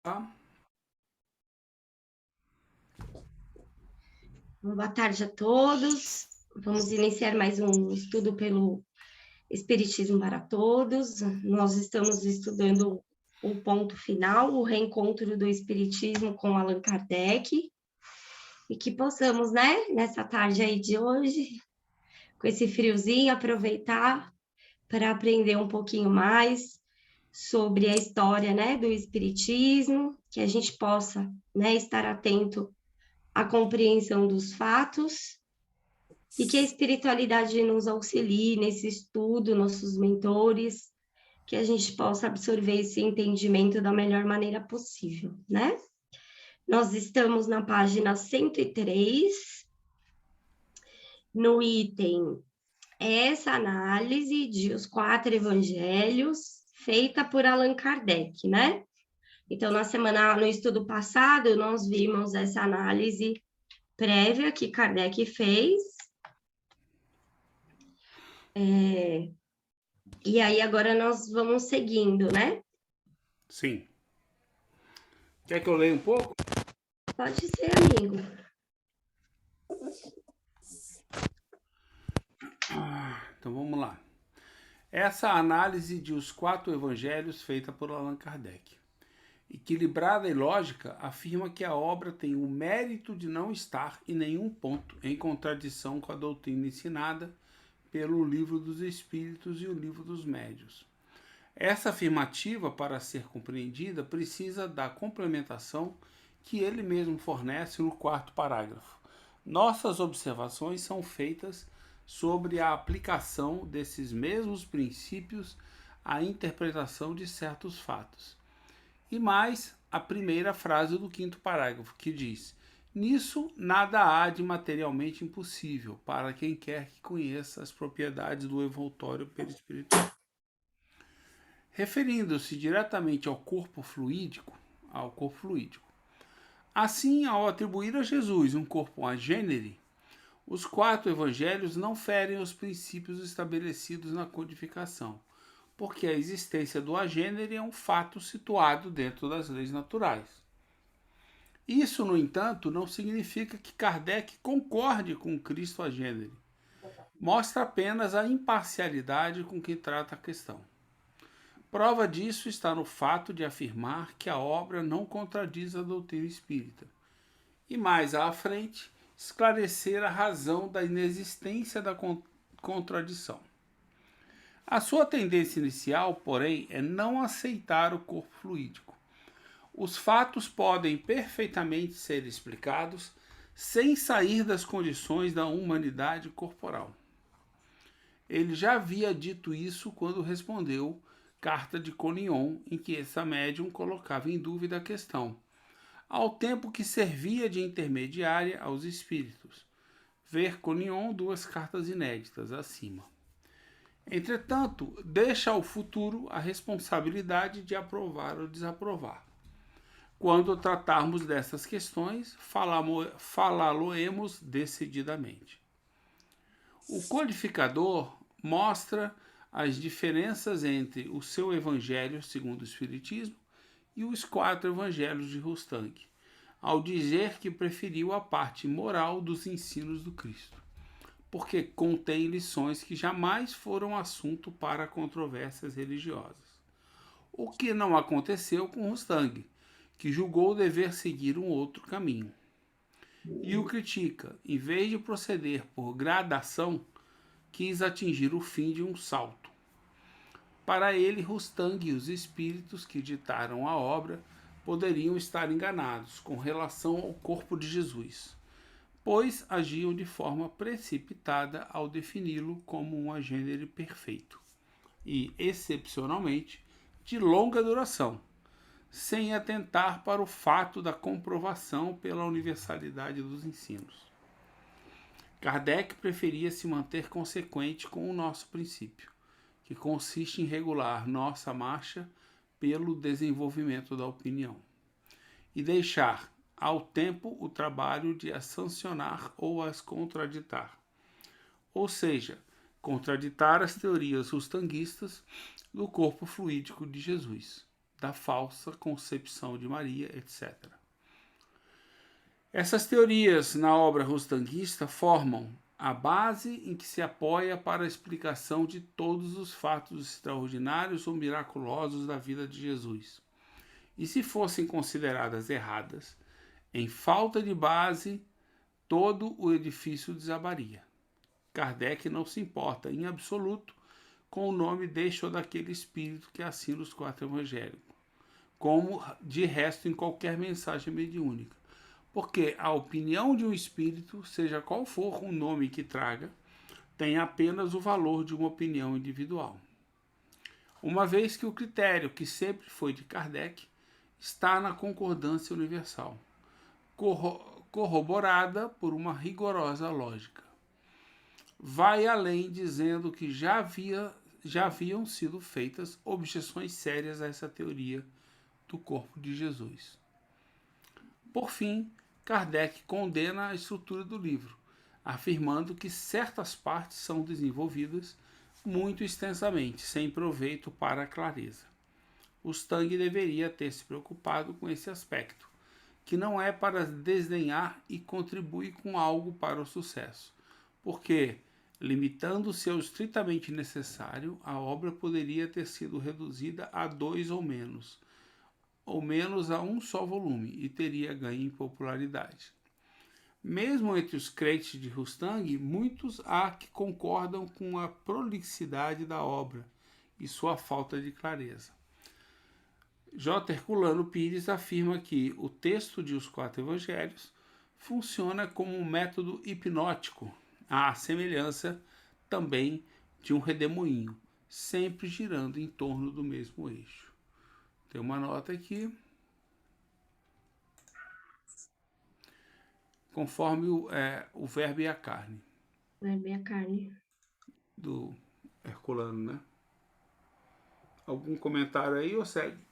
Tá? Boa tarde a todos. Vamos iniciar mais um estudo pelo Espiritismo para Todos. Nós estamos estudando o ponto final, o reencontro do Espiritismo com Allan Kardec, e que possamos, nessa tarde aí de hoje, com esse friozinho, aproveitar para aprender um pouquinho mais sobre a história, do Espiritismo, que a gente possa, estar atento à compreensão dos fatos e que a espiritualidade nos auxilie nesse estudo, nossos mentores, que a gente possa absorver esse entendimento da melhor maneira possível, né? Nós estamos na página 103, no item essa análise de os 4 evangelhos, feita por Allan Kardec, né? Então, no estudo passado, nós vimos essa análise prévia que Kardec fez, e aí agora nós vamos seguindo, né? Sim. Quer que eu leia um pouco? Pode ser, amigo. Então vamos lá. Essa análise de os 4 evangelhos feita por Allan Kardec. Equilibrada e lógica, afirma que a obra tem o mérito de não estar em nenhum ponto em contradição com a doutrina ensinada pelo Livro dos Espíritos e o Livro dos Médiuns. Essa afirmativa, para ser compreendida, precisa da complementação que ele mesmo fornece no 4º parágrafo. Nossas observações são feitas sobre a aplicação desses mesmos princípios à interpretação de certos fatos. E mais a primeira frase do 5º parágrafo, que diz: nisso nada há de materialmente impossível para quem quer que conheça as propriedades do envoltório perispiritual. Referindo-se diretamente ao corpo fluídico, Assim, ao atribuir a Jesus um corpo agênere, os 4 evangelhos não ferem os princípios estabelecidos na codificação, porque a existência do agênere é um fato situado dentro das leis naturais. Isso, no entanto, não significa que Kardec concorde com Cristo agênere. Mostra apenas a imparcialidade com que trata a questão. Prova disso está no fato de afirmar que a obra não contradiz a doutrina espírita. E mais à frente, esclarecer a razão da inexistência da contradição. A sua tendência inicial, porém, é não aceitar o corpo fluídico. Os fatos podem perfeitamente ser explicados sem sair das condições da humanidade corporal. Ele já havia dito isso quando respondeu carta de Conion, em que essa médium colocava em dúvida a questão, ao tempo que servia de intermediária aos espíritos. Ver Conion 2 cartas inéditas acima. Entretanto, deixa ao futuro a responsabilidade de aprovar ou desaprovar. Quando tratarmos dessas questões, falá-lo-emos decididamente. O codificador mostra as diferenças entre o seu evangelho segundo o Espiritismo e os 4 evangelhos de Rustang, ao dizer que preferiu a parte moral dos ensinos do Cristo, porque contém lições que jamais foram assunto para controvérsias religiosas. O que não aconteceu com Rustang, que julgou dever seguir um outro caminho. E o critica, em vez de proceder por gradação, quis atingir o fim de um salto. Para ele, Rustang e os espíritos que ditaram a obra poderiam estar enganados com relação ao corpo de Jesus, pois agiam de forma precipitada ao defini-lo como um agênere perfeito e, excepcionalmente, de longa duração, sem atentar para o fato da comprovação pela universalidade dos ensinos. Kardec preferia se manter consequente com o nosso princípio, que consiste em regular nossa marcha pelo desenvolvimento da opinião, e deixar ao tempo o trabalho de as sancionar ou as contraditar, ou seja, contraditar as teorias rustanguistas do corpo fluídico de Jesus. da falsa concepção de Maria, etc. Essas teorias na obra rustanguista formam a base em que se apoia para a explicação de todos os fatos extraordinários ou miraculosos da vida de Jesus. E se fossem consideradas erradas, em falta de base, todo o edifício desabaria. Kardec não se importa, em absoluto, com o nome deste ou daquele espírito que assina os 4 evangelhos, como de resto em qualquer mensagem mediúnica. Porque a opinião de um espírito, seja qual for o nome que traga, tem apenas o valor de uma opinião individual. Uma vez que o critério, que sempre foi de Kardec, está na concordância universal, corroborada por uma rigorosa lógica. Vai além dizendo que já haviam sido feitas objeções sérias a essa teoria do corpo de Jesus. Por fim, Kardec condena a estrutura do livro, afirmando que certas partes são desenvolvidas muito extensamente, sem proveito para a clareza. Rustang deveria ter se preocupado com esse aspecto, que não é para desdenhar e contribui com algo para o sucesso, porque, limitando-se ao estritamente necessário, a obra poderia ter sido reduzida a 2 ou menos a um só volume, e teria ganho em popularidade. Mesmo entre os crentes de Rustang, muitos há que concordam com a prolixidade da obra e sua falta de clareza. J. Herculano Pires afirma que o texto de Os 4 Evangelhos funciona como um método hipnótico, à semelhança também de um redemoinho, sempre girando em torno do mesmo eixo. Tem uma nota aqui. Conforme o verbo e a carne. O verbo e a carne. Do Herculano, né? Algum comentário aí ou segue?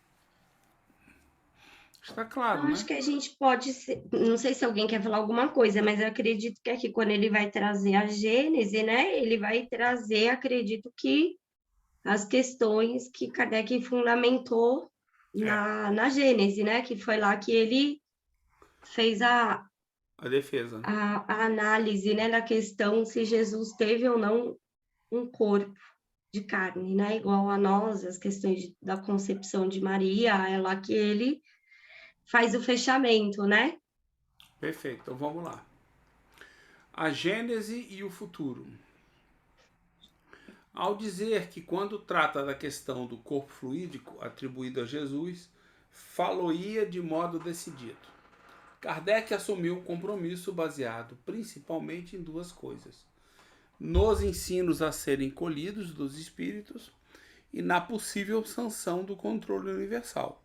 Está claro, eu né? acho que a gente pode não sei se alguém quer falar alguma coisa, mas eu acredito que aqui quando ele vai trazer a Gênese, né, ele vai trazer, acredito que as questões que Kardec fundamentou na Gênese, né, que foi lá que ele fez a defesa. A análise, né, da questão se Jesus teve ou não um corpo de carne, né, igual a nós, as questões da concepção de Maria, é lá que ele faz o fechamento, né? Perfeito, então vamos lá. A Gênese e o futuro. Ao dizer que quando trata da questão do corpo fluídico atribuído a Jesus, falou-ia de modo decidido. Kardec assumiu um compromisso baseado principalmente em 2 coisas: nos ensinos a serem colhidos dos espíritos e na possível sanção do controle universal,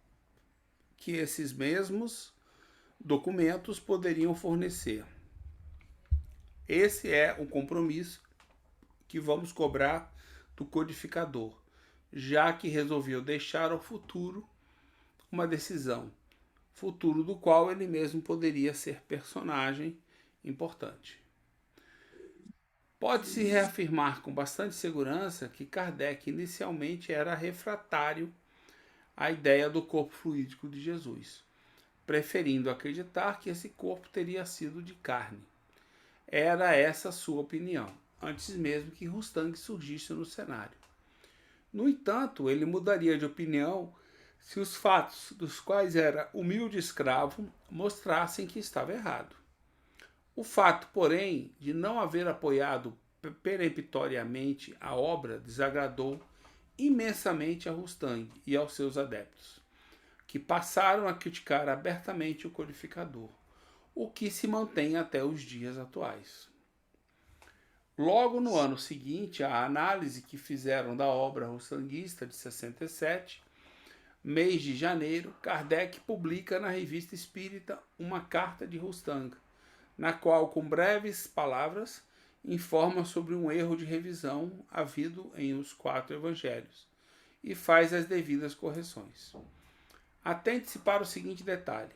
que esses mesmos documentos poderiam fornecer. Esse é o compromisso que vamos cobrar do codificador, já que resolveu deixar ao futuro uma decisão, futuro do qual ele mesmo poderia ser personagem importante. Pode-se reafirmar com bastante segurança que Kardec inicialmente era refratário à ideia do corpo fluídico de Jesus, preferindo acreditar que esse corpo teria sido de carne. Era essa a sua opinião, antes mesmo que Rustang surgisse no cenário. No entanto, ele mudaria de opinião se os fatos dos quais era humilde escravo mostrassem que estava errado. O fato, porém, de não haver apoiado peremptoriamente a obra desagradou imensamente a Rustang e aos seus adeptos, que passaram a criticar abertamente o codificador, o que se mantém até os dias atuais. Logo no ano seguinte à análise que fizeram da obra rustanguista de 67, mês de janeiro, Kardec publica na Revista Espírita uma carta de Rustang, na qual, com breves palavras, informa sobre um erro de revisão havido em Os 4 Evangelhos e faz as devidas correções. Atente-se para o seguinte detalhe.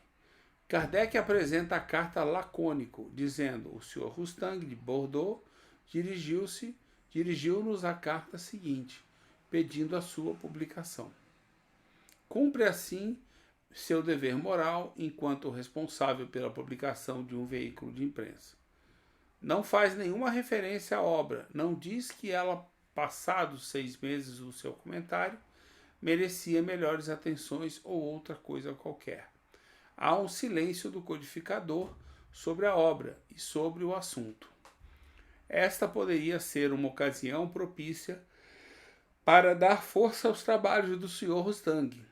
Kardec apresenta a carta lacônico, dizendo: o Sr. Rustang de Bordeaux dirigiu-nos a carta seguinte, pedindo a sua publicação. Cumpre assim seu dever moral enquanto responsável pela publicação de um veículo de imprensa. Não faz nenhuma referência à obra, não diz que ela, passados 6 meses do seu comentário, merecia melhores atenções ou outra coisa qualquer. Há um silêncio do codificador sobre a obra e sobre o assunto. Esta poderia ser uma ocasião propícia para dar força aos trabalhos do Sr. Rustang.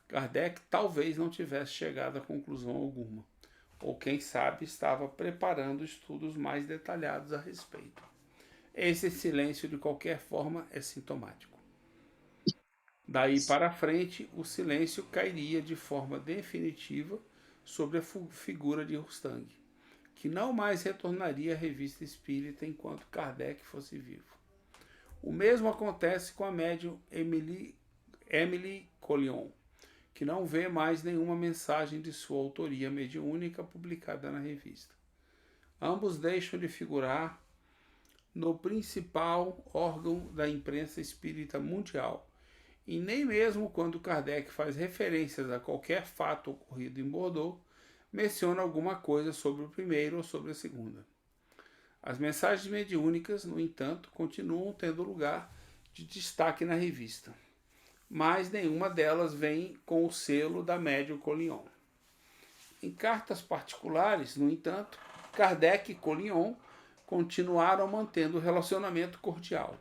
Kardec talvez não tivesse chegado a conclusão alguma, ou quem sabe estava preparando estudos mais detalhados a respeito. Esse silêncio, de qualquer forma, é sintomático. Daí para frente, o silêncio cairia de forma definitiva sobre a figura de Rustang, que não mais retornaria à revista espírita enquanto Kardec fosse vivo. O mesmo acontece com a médium Emily Collion, que não vê mais nenhuma mensagem de sua autoria mediúnica publicada na revista. Ambos deixam de figurar no principal órgão da imprensa espírita mundial, e nem mesmo quando Kardec faz referências a qualquer fato ocorrido em Bordeaux, menciona alguma coisa sobre o primeiro ou sobre a segunda. As mensagens mediúnicas, no entanto, continuam tendo lugar de destaque na revista, mas nenhuma delas vem com o selo da médium Collion. Em cartas particulares, no entanto, Kardec e Collion continuaram mantendo o relacionamento cordial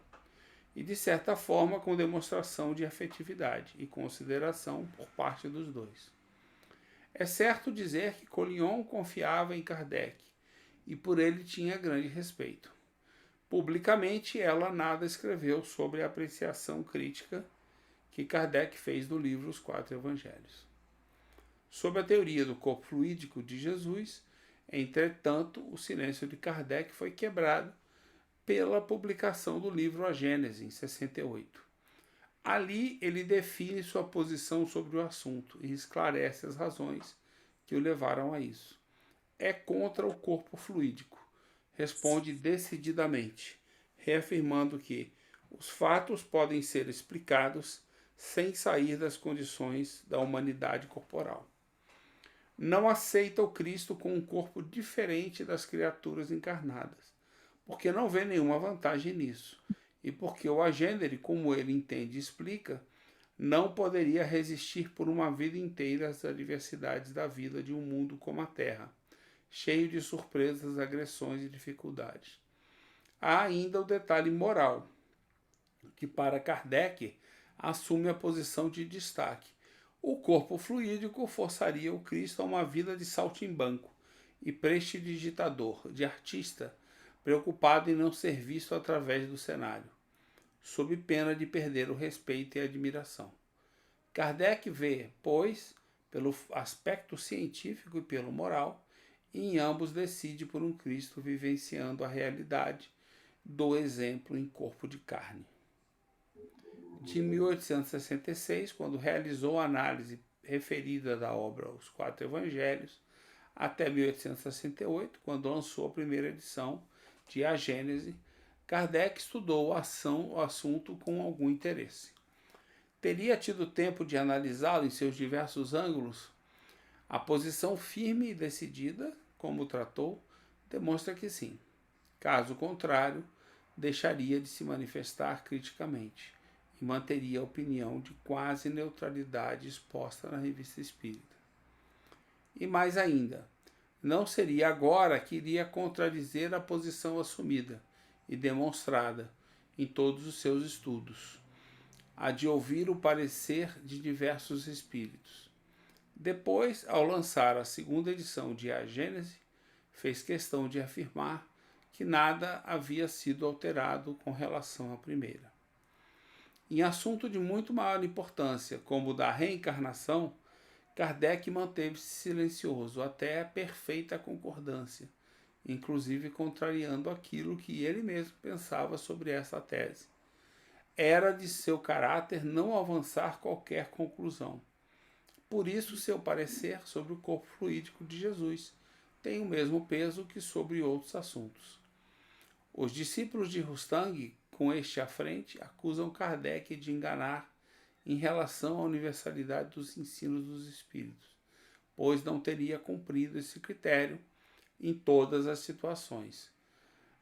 e, de certa forma, com demonstração de afetividade e consideração por parte dos dois. É certo dizer que Collion confiava em Kardec e por ele tinha grande respeito. Publicamente, ela nada escreveu sobre a apreciação crítica que Kardec fez do livro Os Quatro Evangelhos. Sob a teoria do corpo fluídico de Jesus, entretanto, o silêncio de Kardec foi quebrado pela publicação do livro A Gênese, em 68. Ali ele define sua posição sobre o assunto e esclarece as razões que o levaram a isso. É contra o corpo fluídico, responde decididamente, reafirmando que os fatos podem ser explicados sem sair das condições da humanidade corporal. Não aceita o Cristo com um corpo diferente das criaturas encarnadas, porque não vê nenhuma vantagem nisso, e porque o agênere, como ele entende e explica, não poderia resistir por uma vida inteira às adversidades da vida de um mundo como a Terra, cheio de surpresas, agressões e dificuldades. Há ainda o detalhe moral, que para Kardec assume a posição de destaque. O corpo fluídico forçaria o Cristo a uma vida de saltimbanco e prestidigitador, de artista, preocupado em não ser visto através do cenário, sob pena de perder o respeito e a admiração. Kardec vê, pois, pelo aspecto científico e pelo moral, e em ambos decide por um Cristo vivenciando a realidade do exemplo em corpo de carne. De 1866, quando realizou a análise referida da obra Os Quatro Evangelhos, até 1868, quando lançou a primeira edição de A Gênese, Kardec estudou o assunto com algum interesse. Teria tido tempo de analisá-lo em seus diversos ângulos? A posição firme e decidida, como tratou, demonstra que sim. Caso contrário, deixaria de se manifestar criticamente e manteria a opinião de quase neutralidade exposta na Revista Espírita. E mais ainda, não seria agora que iria contradizer a posição assumida e demonstrada em todos os seus estudos, a de ouvir o parecer de diversos espíritos. Depois, ao lançar a segunda edição de A Gênese, fez questão de afirmar que nada havia sido alterado com relação à primeira. Em assunto de muito maior importância, como o da reencarnação, Kardec manteve-se silencioso até a perfeita concordância, inclusive contrariando aquilo que ele mesmo pensava sobre essa tese. Era de seu caráter não avançar qualquer conclusão. Por isso, seu parecer sobre o corpo fluídico de Jesus tem o mesmo peso que sobre outros assuntos. Os discípulos de Rustang, com este à frente, acusam Kardec de enganar em relação à universalidade dos ensinos dos espíritos, pois não teria cumprido esse critério em todas as situações.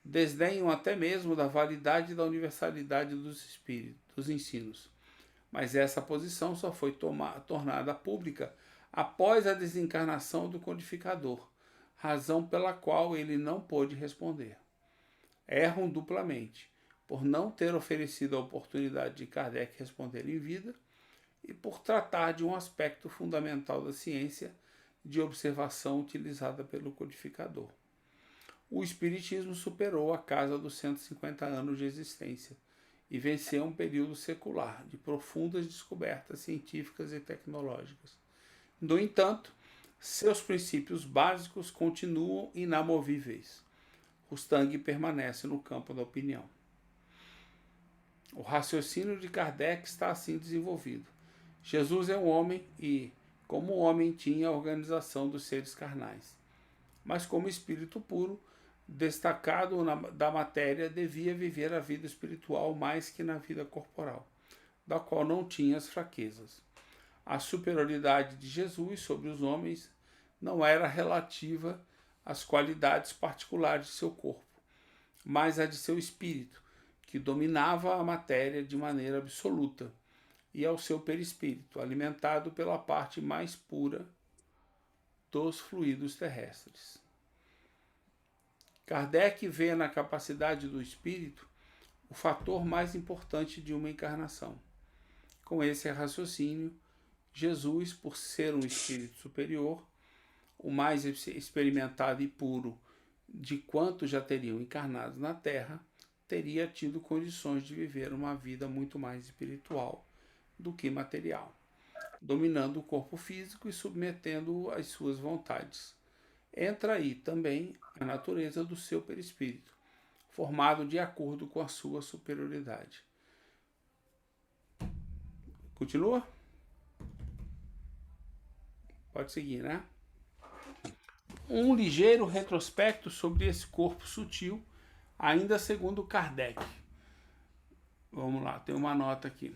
Desdenham até mesmo da validade e da universalidade dos espíritos, dos ensinos. Mas essa posição só foi tornada pública após a desencarnação do codificador, razão pela qual ele não pôde responder. Erram duplamente, por não ter oferecido a oportunidade de Kardec responder em vida e por tratar de um aspecto fundamental da ciência de observação utilizada pelo codificador. O Espiritismo superou a casa dos 150 anos de existência e venceu um período secular de profundas descobertas científicas e tecnológicas. No entanto, seus princípios básicos continuam inamovíveis. Mustang permanece no campo da opinião. O raciocínio de Kardec está assim desenvolvido. Jesus é um homem e, como homem, tinha a organização dos seres carnais. Mas como espírito puro, destacado da matéria, devia viver a vida espiritual mais que na vida corporal, da qual não tinha as fraquezas. A superioridade de Jesus sobre os homens não era relativa às qualidades particulares de seu corpo, mas à de seu espírito, que dominava a matéria de maneira absoluta, e ao seu perispírito, alimentado pela parte mais pura dos fluidos terrestres. Kardec vê na capacidade do espírito o fator mais importante de uma encarnação. Com esse raciocínio, Jesus, por ser um espírito superior, o mais experimentado e puro de quantos já teriam encarnado na Terra, teria tido condições de viver uma vida muito mais espiritual do que material, dominando o corpo físico e submetendo-o às suas vontades. Entra aí também a natureza do seu perispírito, formado de acordo com a sua superioridade. Continua? Pode seguir, né? Um ligeiro retrospecto sobre esse corpo sutil, ainda segundo Kardec. Vamos lá, tem uma nota aqui.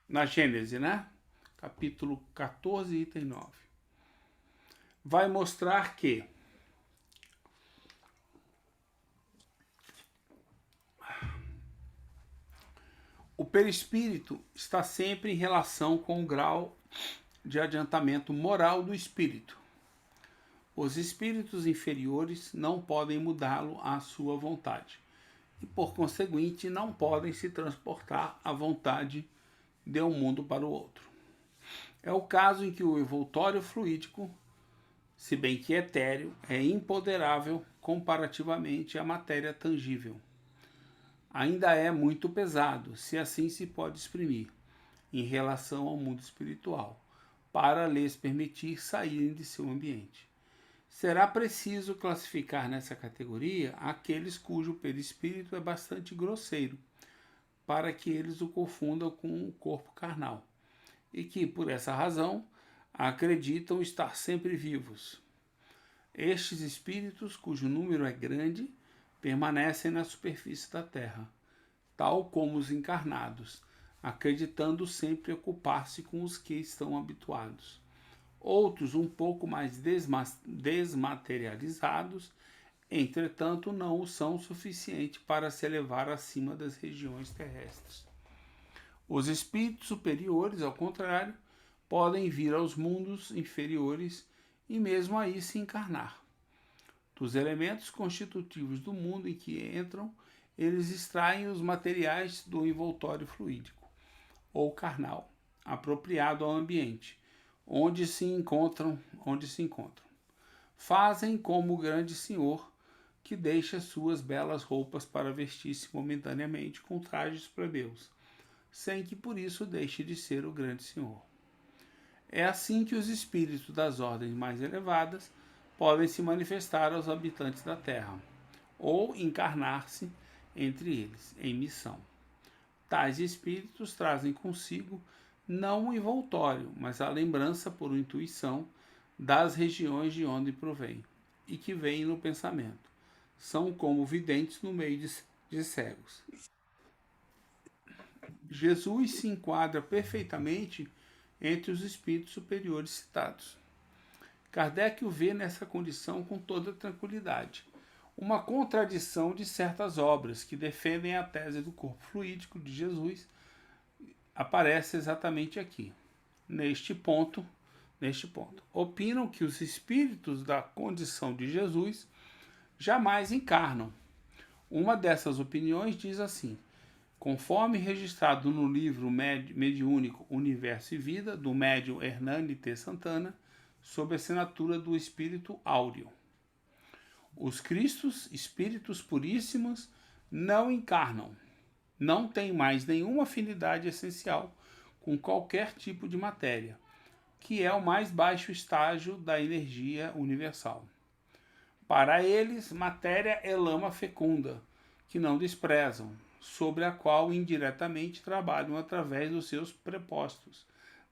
Na Gênese, né? Capítulo 14, item 9. Vai mostrar que o perispírito está sempre em relação com o grau de adiantamento moral do espírito. Os espíritos inferiores não podem mudá-lo à sua vontade e, por conseguinte, não podem se transportar à vontade de um mundo para o outro. É o caso em que o envoltório fluídico, se bem que etéreo, é imponderável comparativamente à matéria tangível. Ainda é muito pesado, se assim se pode exprimir, em relação ao mundo espiritual, para lhes permitir saírem de seu ambiente. Será preciso classificar nessa categoria aqueles cujo perispírito é bastante grosseiro, para que eles o confundam com o corpo carnal, e que, por essa razão, acreditam estar sempre vivos. Estes espíritos, cujo número é grande, permanecem na superfície da Terra, tal como os encarnados, acreditando sempre ocupar-se com os que estão habituados. Outros, um pouco mais desmaterializados, entretanto, não o são o suficiente para se elevar acima das regiões terrestres. Os espíritos superiores, ao contrário, podem vir aos mundos inferiores e mesmo aí se encarnar. Dos elementos constitutivos do mundo em que entram, eles extraem os materiais do envoltório fluídico, ou carnal, apropriado ao ambiente, onde se encontram. Fazem como o grande senhor, que deixa suas belas roupas para vestir-se momentaneamente com trajes plebeus, sem que por isso deixe de ser o grande senhor. É assim que os espíritos das ordens mais elevadas podem se manifestar aos habitantes da Terra, ou encarnar-se entre eles, em missão. Tais espíritos trazem consigo não o envoltório, mas a lembrança por intuição das regiões de onde provém, e que vêm no pensamento. São como videntes no meio de cegos. Jesus se enquadra perfeitamente entre os espíritos superiores citados. Kardec o vê nessa condição com toda tranquilidade. Uma contradição de certas obras que defendem a tese do corpo fluídico de Jesus aparece exatamente aqui. Neste ponto, opinam que os espíritos da condição de Jesus jamais encarnam. Uma dessas opiniões diz assim: conforme registrado no livro mediúnico Universo e Vida, do médium Hernani T. Santana, sob a assinatura do Espírito Áureo. Os Cristos, espíritos puríssimos, não encarnam. Não têm mais nenhuma afinidade essencial com qualquer tipo de matéria, que é o mais baixo estágio da energia universal. Para eles, matéria é lama fecunda, que não desprezam, sobre a qual indiretamente trabalham através dos seus prepostos,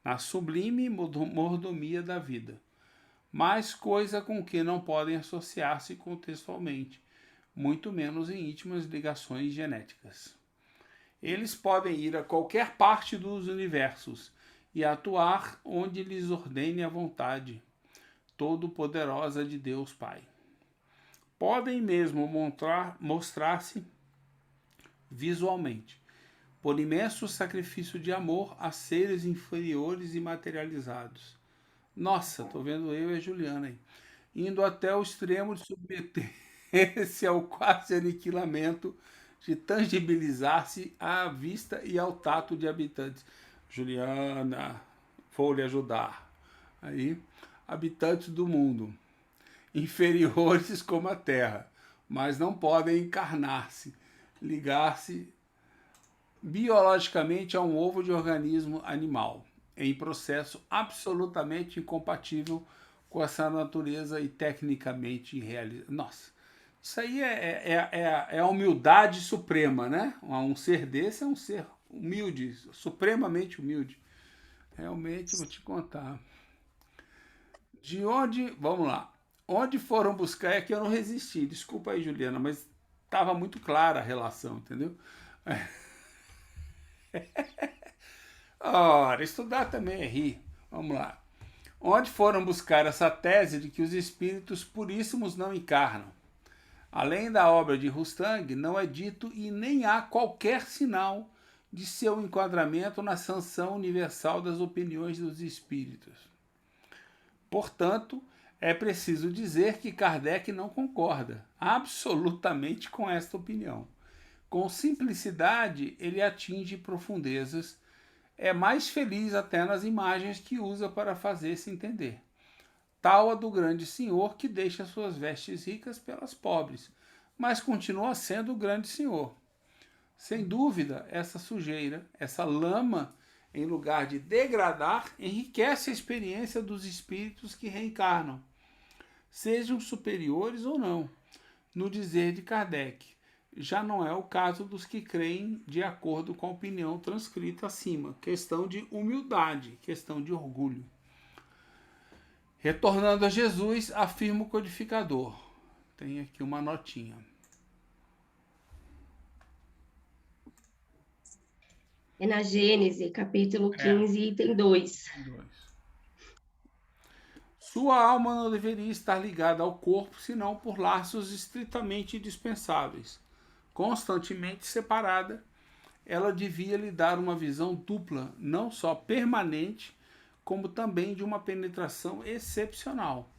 na sublime mordomia da vida, mas coisa com que não podem associar-se contextualmente, muito menos em íntimas ligações genéticas. Eles podem ir a qualquer parte dos universos e atuar onde lhes ordene a vontade todo-poderosa de Deus Pai. Podem mesmo mostrar-se visualmente, por imenso sacrifício de amor a seres inferiores e materializados. Nossa, tô vendo eu e a Juliana aí. Indo até o extremo de submeter-se ao quase aniquilamento, de tangibilizar-se à vista e ao tato de habitantes. Juliana, vou lhe ajudar. Aí, habitantes do mundo, inferiores como a Terra, mas não podem encarnar-se, ligar-se biologicamente a um ovo de organismo animal, em processo absolutamente incompatível com essa natureza e tecnicamente irrealizável. Nossa, isso aí é a humildade suprema, né? Um ser desse é um ser humilde, supremamente humilde. Realmente, vou te contar. De onde, vamos lá, onde foram buscar é que eu não resisti. Desculpa aí, Juliana, mas estava muito clara a relação, entendeu? Ora, estudar também é rir. Vamos lá. Onde foram buscar essa tese de que os espíritos puríssimos não encarnam? Além da obra de Rustang, não é dito e nem há qualquer sinal de seu enquadramento na sanção universal das opiniões dos espíritos. Portanto, é preciso dizer que Kardec não concorda absolutamente com esta opinião. Com simplicidade, ele atinge profundezas, é mais feliz até nas imagens que usa para fazer-se entender. Tal a do grande senhor que deixa suas vestes ricas pelas pobres, mas continua sendo o grande senhor. Sem dúvida, essa sujeira, essa lama, em lugar de degradar, enriquece a experiência dos espíritos que reencarnam, sejam superiores ou não. No dizer de Kardec, já não é o caso dos que creem de acordo com a opinião transcrita acima. Questão de humildade, questão de orgulho. Retornando a Jesus, afirma o codificador. Tem aqui uma notinha. É na Gênese, capítulo 15, item 2. Sua alma não deveria estar ligada ao corpo, senão por laços estritamente indispensáveis. Constantemente separada, ela devia lhe dar uma visão dupla, não só permanente, como também de uma penetração excepcional,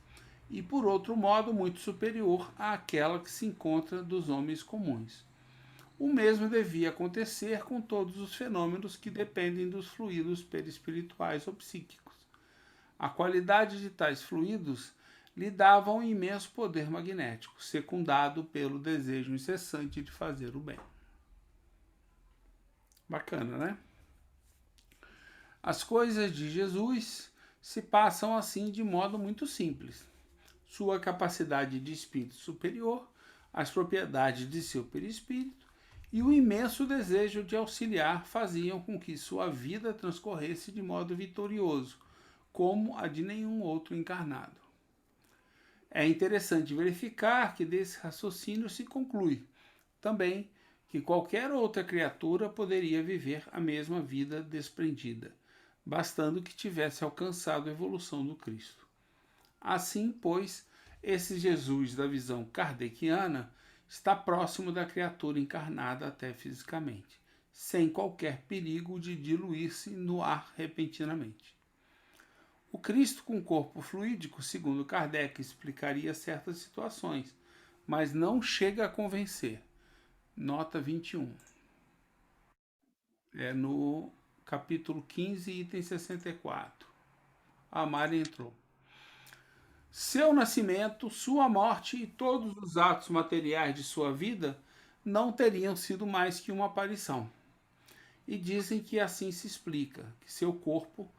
e por outro modo muito superior àquela que se encontra dos homens comuns. O mesmo devia acontecer com todos os fenômenos que dependem dos fluidos perispirituais ou psíquicos. A qualidade de tais fluidos lhe dava um imenso poder magnético, secundado pelo desejo incessante de fazer o bem. Bacana, né? As coisas de Jesus se passam assim de modo muito simples. Sua capacidade de espírito superior, as propriedades de seu perispírito e o imenso desejo de auxiliar faziam com que sua vida transcorresse de modo vitorioso, como a de nenhum outro encarnado. É interessante verificar que desse raciocínio se conclui também que qualquer outra criatura poderia viver a mesma vida desprendida, bastando que tivesse alcançado a evolução do Cristo. Assim, pois, esse Jesus da visão kardeciana está próximo da criatura encarnada até fisicamente, sem qualquer perigo de diluir-se no ar repentinamente. O Cristo com corpo fluídico, segundo Kardec, explicaria certas situações, mas não chega a convencer. Nota 21. É no capítulo 15, item 64. A Mari entrou. Seu nascimento, sua morte e todos os atos materiais de sua vida não teriam sido mais que uma aparição. E dizem que assim se explica, que seu corpo,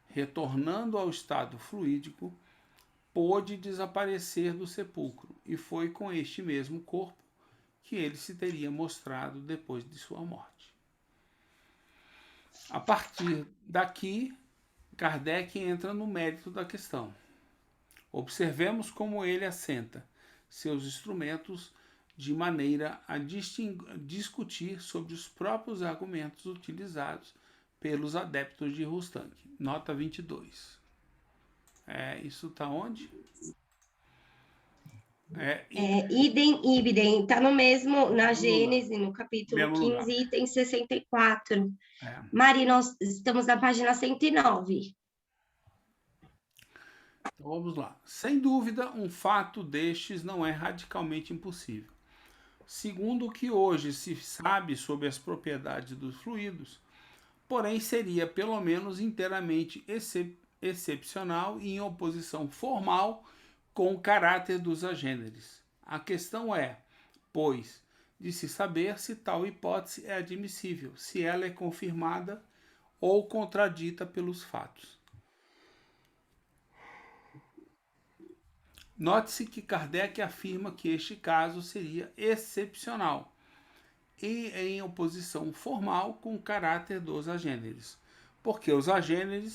retornando ao estado fluídico, pôde desaparecer do sepulcro, e foi com este mesmo corpo que ele se teria mostrado depois de sua morte. A partir daqui, Kardec entra no mérito da questão. Observemos como ele assenta seus instrumentos de maneira a discutir sobre os próprios argumentos utilizados pelos adeptos de Rustang. Nota 22. Isso está onde? Idem, idem, está no mesmo, na Gênese, no capítulo 15, item 64. Mari, nós estamos na página 109. Então vamos lá. Sem dúvida, um fato destes não é radicalmente impossível. Segundo o que hoje se sabe sobre as propriedades dos fluidos, porém seria pelo menos inteiramente excepcional e em oposição formal com o caráter dos agêneres. A questão é, pois, de se saber se tal hipótese é admissível, se ela é confirmada ou contradita pelos fatos. Note-se que Kardec afirma que este caso seria excepcional e em oposição formal com o caráter dos agêneres, porque o agênere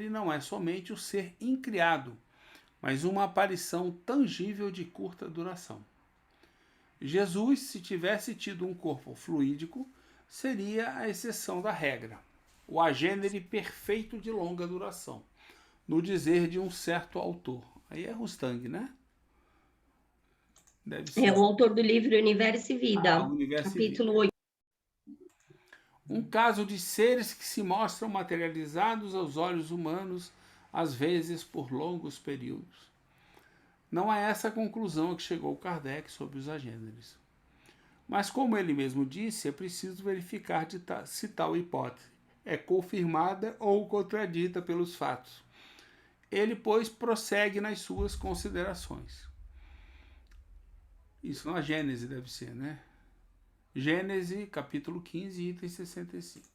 não é somente o ser incriado, mas uma aparição tangível de curta duração. Jesus, se tivesse tido um corpo fluídico, seria a exceção da regra, o agênere perfeito de longa duração, no dizer de um certo autor. Aí é Rustang, né? Deve ser. É o autor do livro Universo e Vida, capítulo 8. Um caso de seres que se mostram materializados aos olhos humanos, às vezes por longos períodos. Não é essa a conclusão a que chegou Kardec sobre os agêneres. Mas, como ele mesmo disse, é preciso verificar se tal hipótese é confirmada ou contradita pelos fatos. Ele, pois, prossegue nas suas considerações. Isso na Gênese deve ser, né? Gênese, capítulo 15, item 65.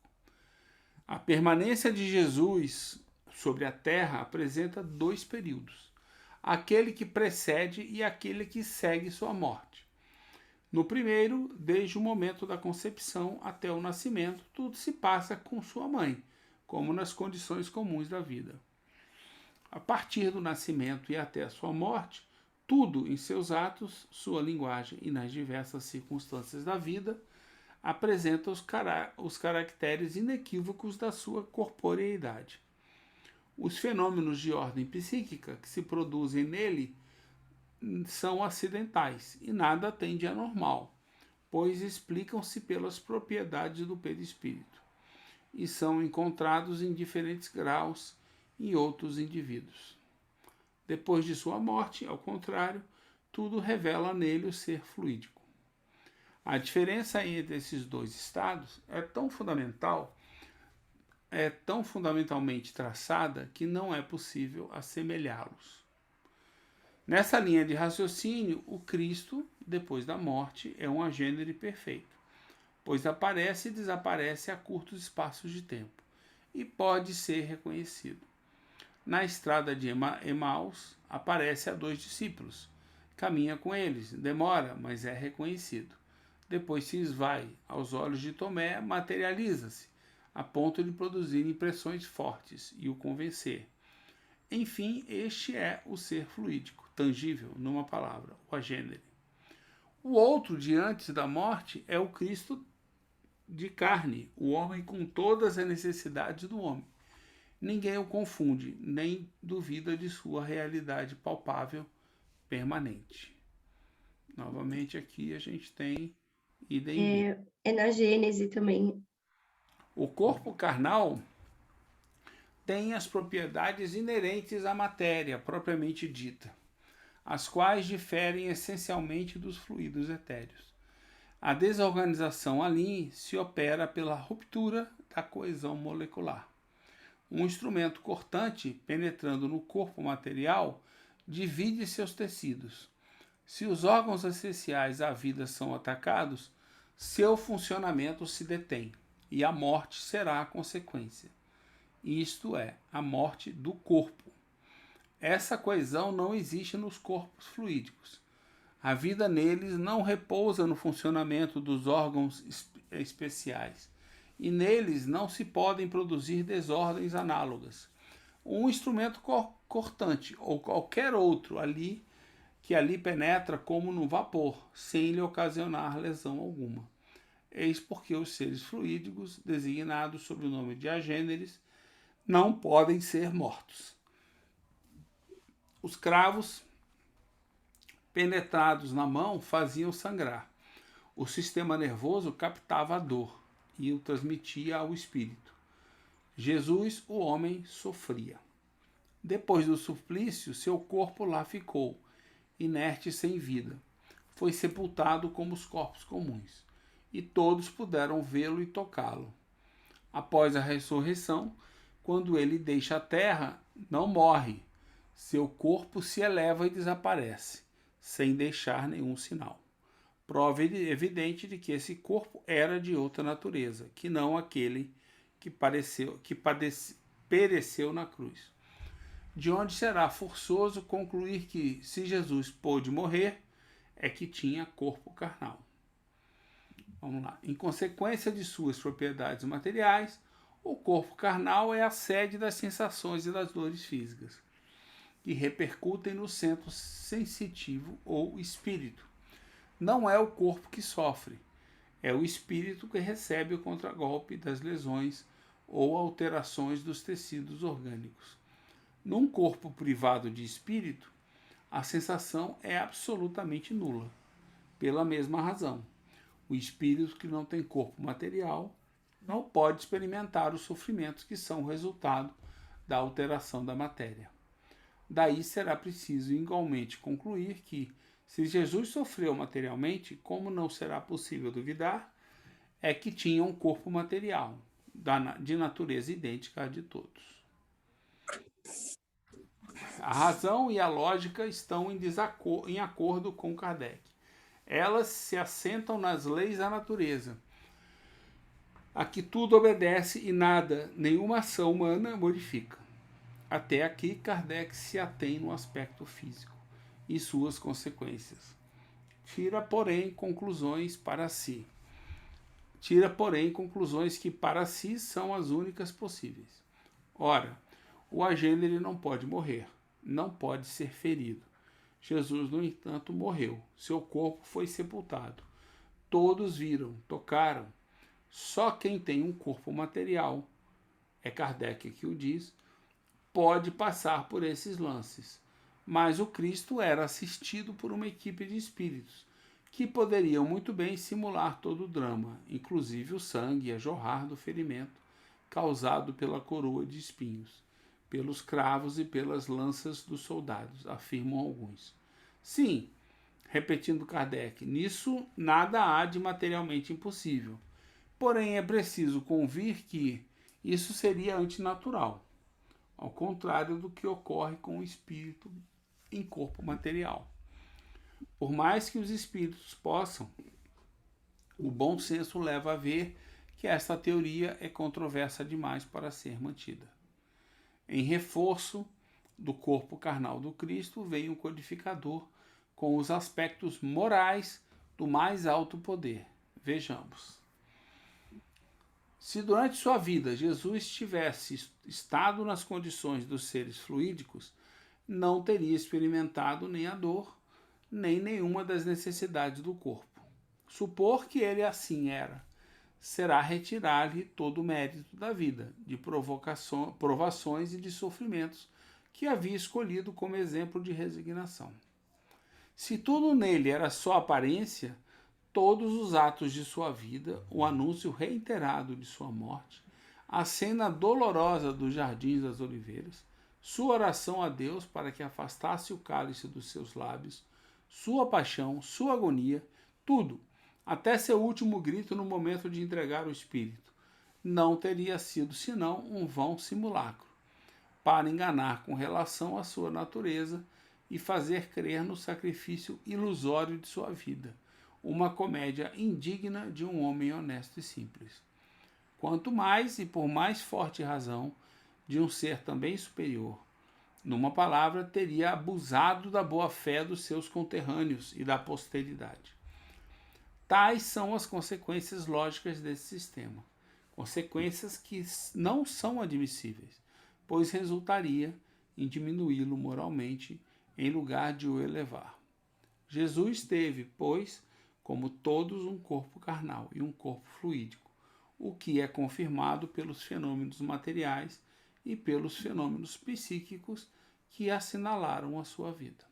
A permanência de Jesus sobre a terra apresenta dois períodos: aquele que precede e aquele que segue sua morte. No primeiro, desde o momento da concepção até o nascimento, tudo se passa com sua mãe, como nas condições comuns da vida. A partir do nascimento e até a sua morte, tudo em seus atos, sua linguagem e nas diversas circunstâncias da vida, apresenta os caracteres inequívocos da sua corporeidade. Os fenômenos de ordem psíquica que se produzem nele são acidentais e nada tem de anormal, pois explicam-se pelas propriedades do perispírito e são encontrados em diferentes graus em outros indivíduos. Depois de sua morte, ao contrário, tudo revela nele o ser fluídico. A diferença entre esses dois estados é tão fundamentalmente traçada que não é possível assemelhá-los. Nessa linha de raciocínio, o Cristo, depois da morte, é um agênere perfeito, pois aparece e desaparece a curtos espaços de tempo e pode ser reconhecido. Na estrada de Emaús, aparece a dois discípulos. Caminha com eles, demora, mas é reconhecido. Depois se esvai, aos olhos de Tomé, materializa-se, a ponto de produzir impressões fortes e o convencer. Enfim, este é o ser fluídico, tangível, numa palavra, o agênere. O outro de antes da morte é o Cristo de carne, o homem com todas as necessidades do homem. Ninguém o confunde, nem duvida de sua realidade palpável permanente. Novamente aqui a gente tem idem. É na Gênese também. O corpo carnal tem as propriedades inerentes à matéria propriamente dita, as quais diferem essencialmente dos fluidos etéreos. A desorganização ali se opera pela ruptura da coesão molecular. Um instrumento cortante, penetrando no corpo material, divide seus tecidos. Se os órgãos essenciais à vida são atacados, seu funcionamento se detém e a morte será a consequência. Isto é, a morte do corpo. Essa coesão não existe nos corpos fluídicos. A vida neles não repousa no funcionamento dos órgãos especiais, e neles não se podem produzir desordens análogas. Um instrumento cortante ou qualquer outro que ali penetra como no vapor, sem lhe ocasionar lesão alguma. Eis porque os seres fluídicos, designados sob o nome de agêneres, não podem ser mortos. Os cravos penetrados na mão faziam sangrar. O sistema nervoso captava a dor e o transmitia ao espírito. Jesus, o homem, sofria. Depois do suplício, seu corpo lá ficou, inerte e sem vida. Foi sepultado como os corpos comuns, e todos puderam vê-lo e tocá-lo. Após a ressurreição, quando ele deixa a terra, não morre. Seu corpo se eleva e desaparece, sem deixar nenhum sinal. Prova evidente de que esse corpo era de outra natureza, que não aquele que pereceu na cruz. De onde será forçoso concluir que, se Jesus pôde morrer, é que tinha corpo carnal. Vamos lá. Em consequência de suas propriedades materiais, o corpo carnal é a sede das sensações e das dores físicas, que repercutem no centro sensitivo ou espírito. Não é o corpo que sofre, é o espírito que recebe o contragolpe das lesões ou alterações dos tecidos orgânicos. Num corpo privado de espírito, a sensação é absolutamente nula. Pela mesma razão, o espírito que não tem corpo material não pode experimentar os sofrimentos que são resultado da alteração da matéria. Daí será preciso igualmente concluir que, se Jesus sofreu materialmente, como não será possível duvidar, é que tinha um corpo material, de natureza idêntica à de todos. A razão e a lógica estão em acordo com Kardec. Elas se assentam nas leis da natureza, a que tudo obedece e nada, nenhuma ação humana modifica. Até aqui, Kardec se atém no aspecto físico e suas consequências. Tira, porém, conclusões que para si são as únicas possíveis. Ora, o agênere não pode morrer, não pode ser ferido. Jesus, no entanto, morreu. Seu corpo foi sepultado. Todos viram, tocaram. Só quem tem um corpo material, é Kardec que o diz, pode passar por esses lances. Mas o Cristo era assistido por uma equipe de espíritos, que poderiam muito bem simular todo o drama, inclusive o sangue a jorrar do ferimento causado pela coroa de espinhos, pelos cravos e pelas lanças dos soldados, afirmam alguns. Sim, repetindo Kardec, nisso nada há de materialmente impossível. Porém, é preciso convir que isso seria antinatural, ao contrário do que ocorre com o espírito em corpo material. Por mais que os espíritos possam, o bom senso leva a ver que esta teoria é controversa demais para ser mantida. Em reforço do corpo carnal do Cristo, vem o codificador com os aspectos morais do mais alto poder. Vejamos. Se durante sua vida Jesus tivesse estado nas condições dos seres fluídicos, não teria experimentado nem a dor, nem nenhuma das necessidades do corpo. Supor que ele assim era, será retirar-lhe todo o mérito da vida, de provações e de sofrimentos que havia escolhido como exemplo de resignação. Se tudo nele era só aparência, todos os atos de sua vida, o anúncio reiterado de sua morte, a cena dolorosa dos jardins das oliveiras, sua oração a Deus para que afastasse o cálice dos seus lábios, sua paixão, sua agonia, tudo, até seu último grito no momento de entregar o espírito, não teria sido senão um vão simulacro, para enganar com relação à sua natureza e fazer crer no sacrifício ilusório de sua vida, uma comédia indigna de um homem honesto e simples. Quanto mais, e por mais forte razão, de um ser também superior. Numa palavra, teria abusado da boa-fé dos seus conterrâneos e da posteridade. Tais são as consequências lógicas desse sistema. Consequências que não são admissíveis, pois resultaria em diminuí-lo moralmente em lugar de o elevar. Jesus teve, pois, como todos, um corpo carnal e um corpo fluídico, o que é confirmado pelos fenômenos materiais e pelos fenômenos psíquicos que assinalaram a sua vida.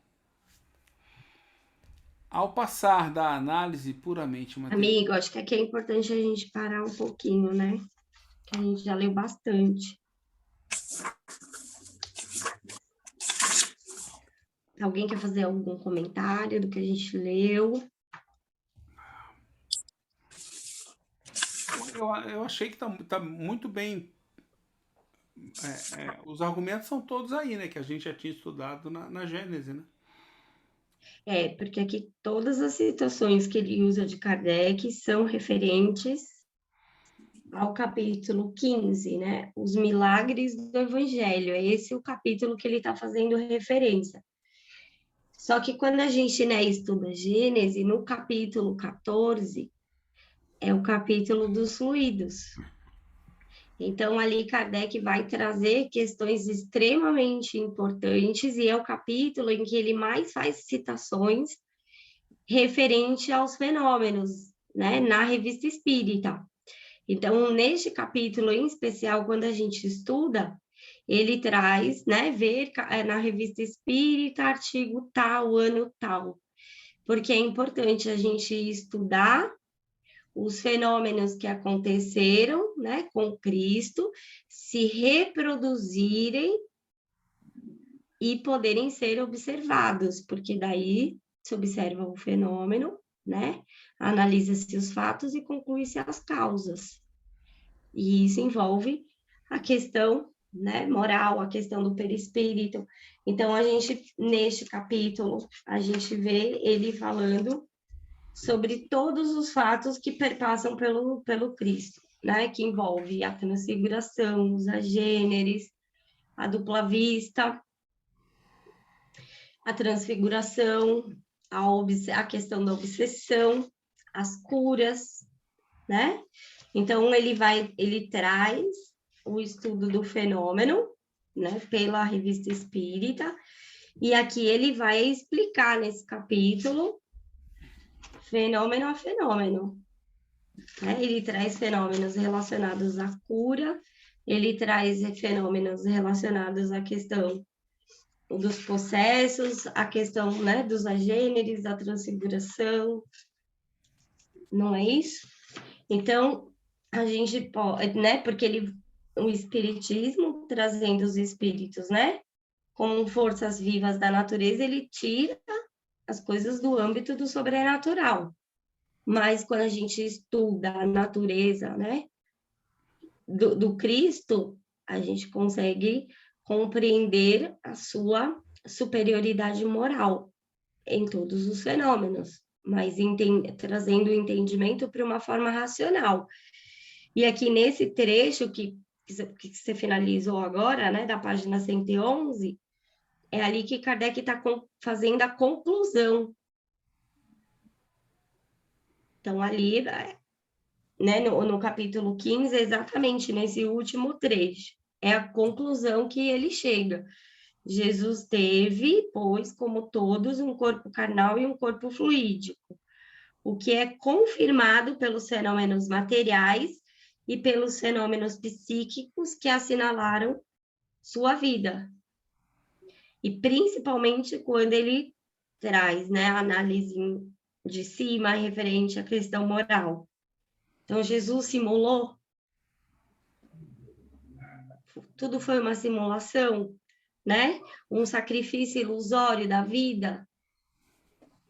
Ao passar da análise puramente material... Amigo, acho que aqui é importante a gente parar um pouquinho, né? Que a gente já leu bastante. Alguém quer fazer algum comentário do que a gente leu? Eu achei que tá muito bem. Os argumentos são todos aí, né? Que a gente já tinha estudado na Gênese, né? Porque aqui todas as citações que ele usa de Kardec são referentes ao capítulo 15, né? Os milagres do Evangelho. É esse o capítulo que ele está fazendo referência. Só que quando a gente, né, estuda Gênese, no capítulo 14, é o capítulo dos fluidos. Então, ali Kardec vai trazer questões extremamente importantes e é o capítulo em que ele mais faz citações referente aos fenômenos, né, na Revista Espírita. Então, neste capítulo em especial, quando a gente estuda, ele traz, né, ver na Revista Espírita, artigo tal, ano tal, porque é importante a gente estudar os fenômenos que aconteceram, né, com Cristo, se reproduzirem e poderem ser observados, porque daí se observa o fenômeno, né, analisa-se os fatos e conclui-se as causas. E isso envolve a questão, né, moral, a questão do perispírito. Então, a gente, neste capítulo, a gente vê ele falando sobre todos os fatos que perpassam pelo Cristo, né? Que envolve a transfiguração, os agêneres, a dupla vista, a transfiguração, a questão da obsessão, as curas, né? Então, ele traz o estudo do fenômeno, né, pela Revista Espírita, e aqui ele vai explicar nesse capítulo fenômeno a fenômeno. Né? Ele traz fenômenos relacionados à cura, ele traz fenômenos relacionados à questão dos processos, a questão, né, dos agêneres, da transfiguração, não é isso? Então, a gente pode, né, porque o espiritismo, trazendo os espíritos, né, como forças vivas da natureza, ele tira as coisas do âmbito do sobrenatural. Mas quando a gente estuda a natureza, né, do Cristo, a gente consegue compreender a sua superioridade moral em todos os fenômenos, mas trazendo o entendimento para uma forma racional. E aqui nesse trecho que você finalizou agora, né, da página 111, é ali que Kardec está fazendo a conclusão. Então, ali, né, no capítulo 15, exatamente nesse último trecho, é a conclusão que ele chega. Jesus teve, pois, como todos, um corpo carnal e um corpo fluídico, o que é confirmado pelos fenômenos materiais e pelos fenômenos psíquicos que assinalaram sua vida. E principalmente quando ele traz, né, a análise de cima referente à questão moral. Então, Jesus simulou? Tudo foi uma simulação, né? Um sacrifício ilusório da vida,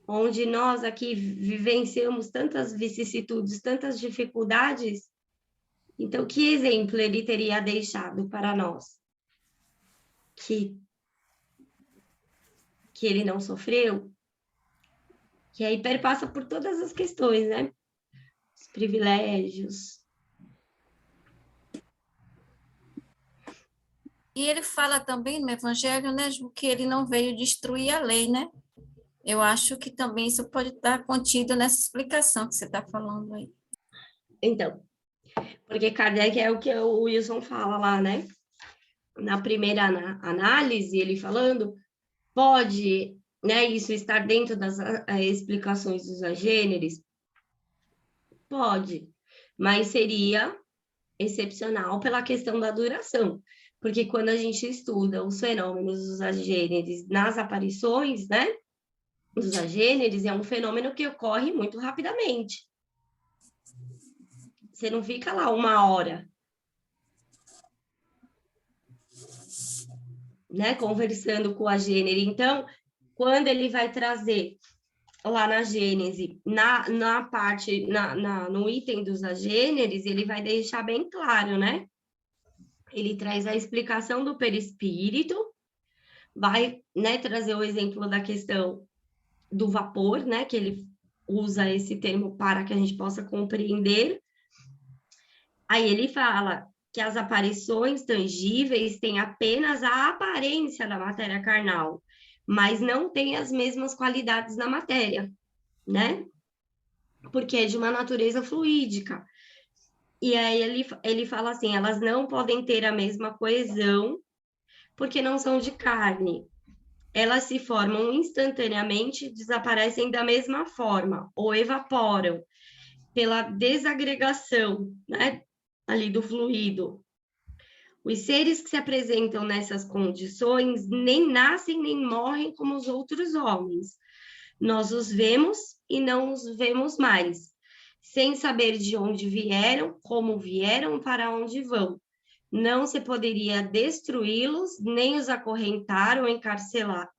onde nós aqui vivenciamos tantas vicissitudes, tantas dificuldades. Então, que exemplo ele teria deixado para nós? Que ele não sofreu? Que aí perpassa por todas as questões, né? Os privilégios. E ele fala também no Evangelho, né, Ju, que ele não veio destruir a lei, né? Eu acho que também isso pode estar contido nessa explicação que você está falando aí. Então, porque Kardec é o que o Wilson fala lá, né? Na primeira análise, ele falando, pode, né, isso estar dentro das explicações dos agêneres? Pode, mas seria excepcional pela questão da duração, porque quando a gente estuda os fenômenos dos agêneres nas aparições, né, dos agêneres, é um fenômeno que ocorre muito rapidamente. Você não fica lá uma hora, né, conversando com a gênere. Então, quando ele vai trazer lá na Gênese, na parte, no item dos agêneres, ele vai deixar bem claro, né? Ele traz a explicação do perispírito, vai, né, trazer o exemplo da questão do vapor, né, que ele usa esse termo para que a gente possa compreender. Aí ele fala que as aparições tangíveis têm apenas a aparência da matéria carnal, mas não têm as mesmas qualidades na matéria, né? Porque é de uma natureza fluídica. E aí ele fala assim, elas não podem ter a mesma coesão, porque não são de carne. Elas se formam instantaneamente, desaparecem da mesma forma, ou evaporam pela desagregação, né, ali do fluido. Os seres que se apresentam nessas condições nem nascem nem morrem como os outros homens. Nós os vemos e não os vemos mais, sem saber de onde vieram, como vieram, para onde vão. Não se poderia destruí-los, nem os acorrentar ou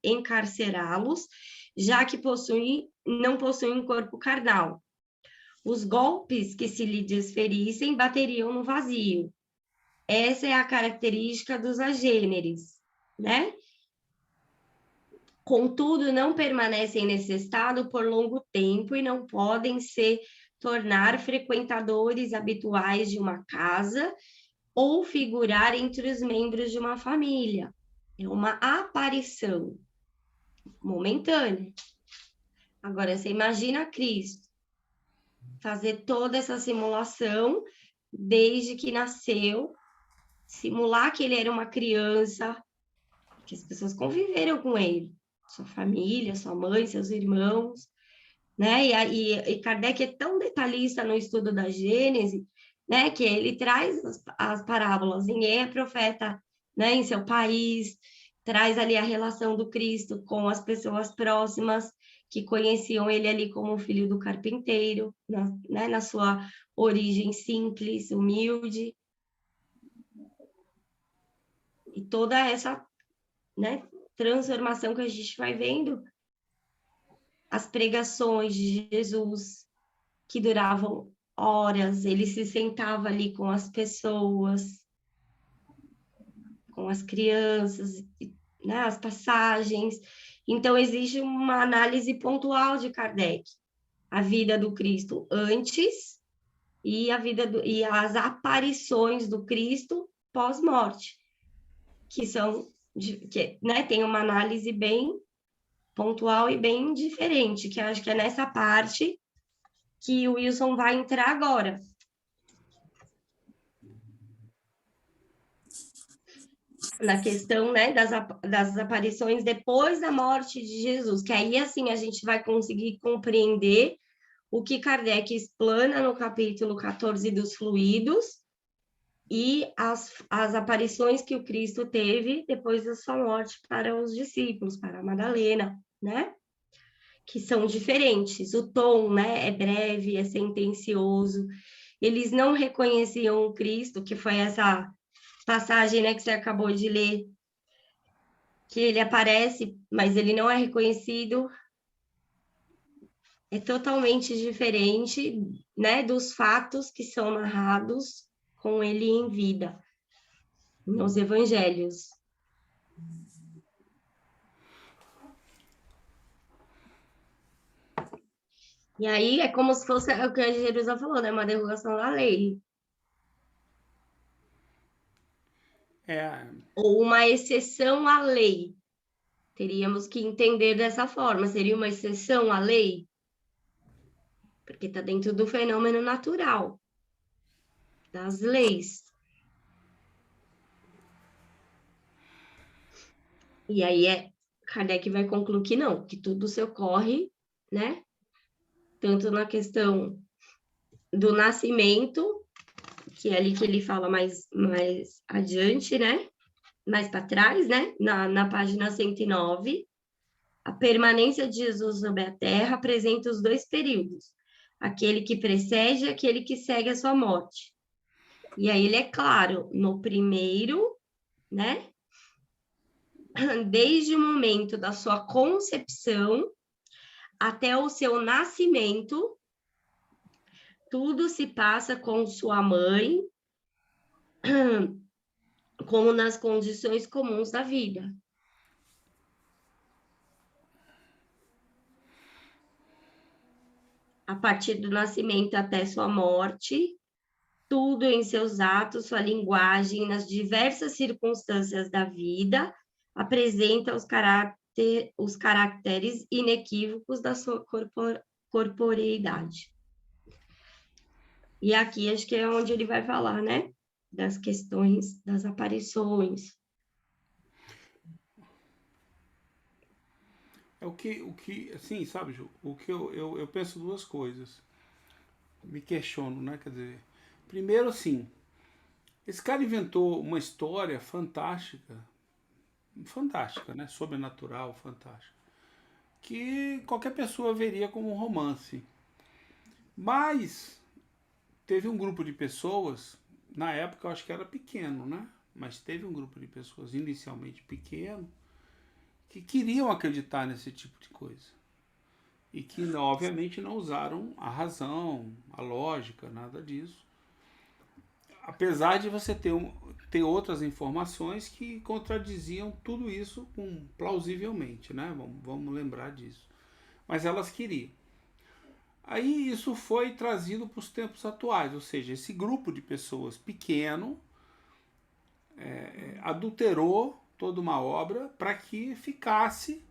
encarcerá-los, já que não possuem corpo carnal. Os golpes que se lhe desferissem bateriam no vazio. Essa é a característica dos agêneres, né? Contudo, não permanecem nesse estado por longo tempo e não podem se tornar frequentadores habituais de uma casa ou figurar entre os membros de uma família. É uma aparição momentânea. Agora, você imagina Cristo fazer toda essa simulação desde que nasceu, simular que ele era uma criança, que as pessoas conviveram com ele, sua família, sua mãe, seus irmãos, né? E Kardec é tão detalhista no estudo da Gênese, né? Que ele traz as parábolas, ninguém é profeta, né? Em seu país, traz ali a relação do Cristo com as pessoas próximas que conheciam ele ali como filho do carpinteiro, né? Na sua origem simples, humilde. E toda essa, né, transformação que a gente vai vendo, as pregações de Jesus, que duravam horas, ele se sentava ali com as pessoas, com as crianças, né, as passagens. Então, existe uma análise pontual de Kardec, a vida do Cristo antes e e as aparições do Cristo pós-morte, que são, né, tem uma análise bem pontual e bem diferente, que acho que é nessa parte que o Wilson vai entrar agora. na questão, né, das aparições depois da morte de Jesus, que aí, assim, a gente vai conseguir compreender o que Kardec explana no capítulo 14 dos fluidos e as aparições que o Cristo teve depois da sua morte para os discípulos, para a Madalena, né? Que são diferentes. O tom, né, é breve, é sentencioso. Eles não reconheciam o Cristo, que foi essa passagem, né, que você acabou de ler, que ele aparece, mas ele não é reconhecido. É totalmente diferente, né, dos fatos que são narrados com ele em vida, nos evangelhos. E aí é como se fosse o que a Jerusalém falou, né, uma derrogação da lei. Ou uma exceção à lei. Teríamos que entender dessa forma. Seria uma exceção à lei? Porque está dentro do fenômeno natural, das leis. E aí Kardec vai concluir que não, que tudo se ocorre, né? Tanto na questão do nascimento, que é ali que ele fala mais adiante, né? Mais para trás, né? Na página 109, a permanência de Jesus sobre a Terra apresenta os dois períodos, aquele que precede e aquele que segue a sua morte. E aí ele é claro, no primeiro, né? Desde o momento da sua concepção até o seu nascimento, tudo se passa com sua mãe, como nas condições comuns da vida. A partir do nascimento até sua morte, tudo em seus atos, sua linguagem, nas diversas circunstâncias da vida, apresenta os caracteres inequívocos da sua corporeidade. E aqui acho que é onde ele vai falar, né? Das questões das aparições. Assim, sabe, Ju, o que eu penso duas coisas. Me questiono, né? Quer dizer, primeiro, assim, esse cara inventou uma história fantástica, né? Sobrenatural, fantástica, que qualquer pessoa veria como um romance. Mas teve um grupo de pessoas, na época eu acho que era pequeno, né? Mas teve um grupo de pessoas inicialmente pequeno que queriam acreditar nesse tipo de coisa. E que, obviamente, não usaram a razão, a lógica, nada disso. Apesar de você ter outras informações que contradiziam tudo isso plausivelmente, né? Vamos lembrar disso. Mas elas queriam. Aí isso foi trazido para os tempos atuais, ou seja, esse grupo de pessoas pequeno adulterou toda uma obra para que ficasse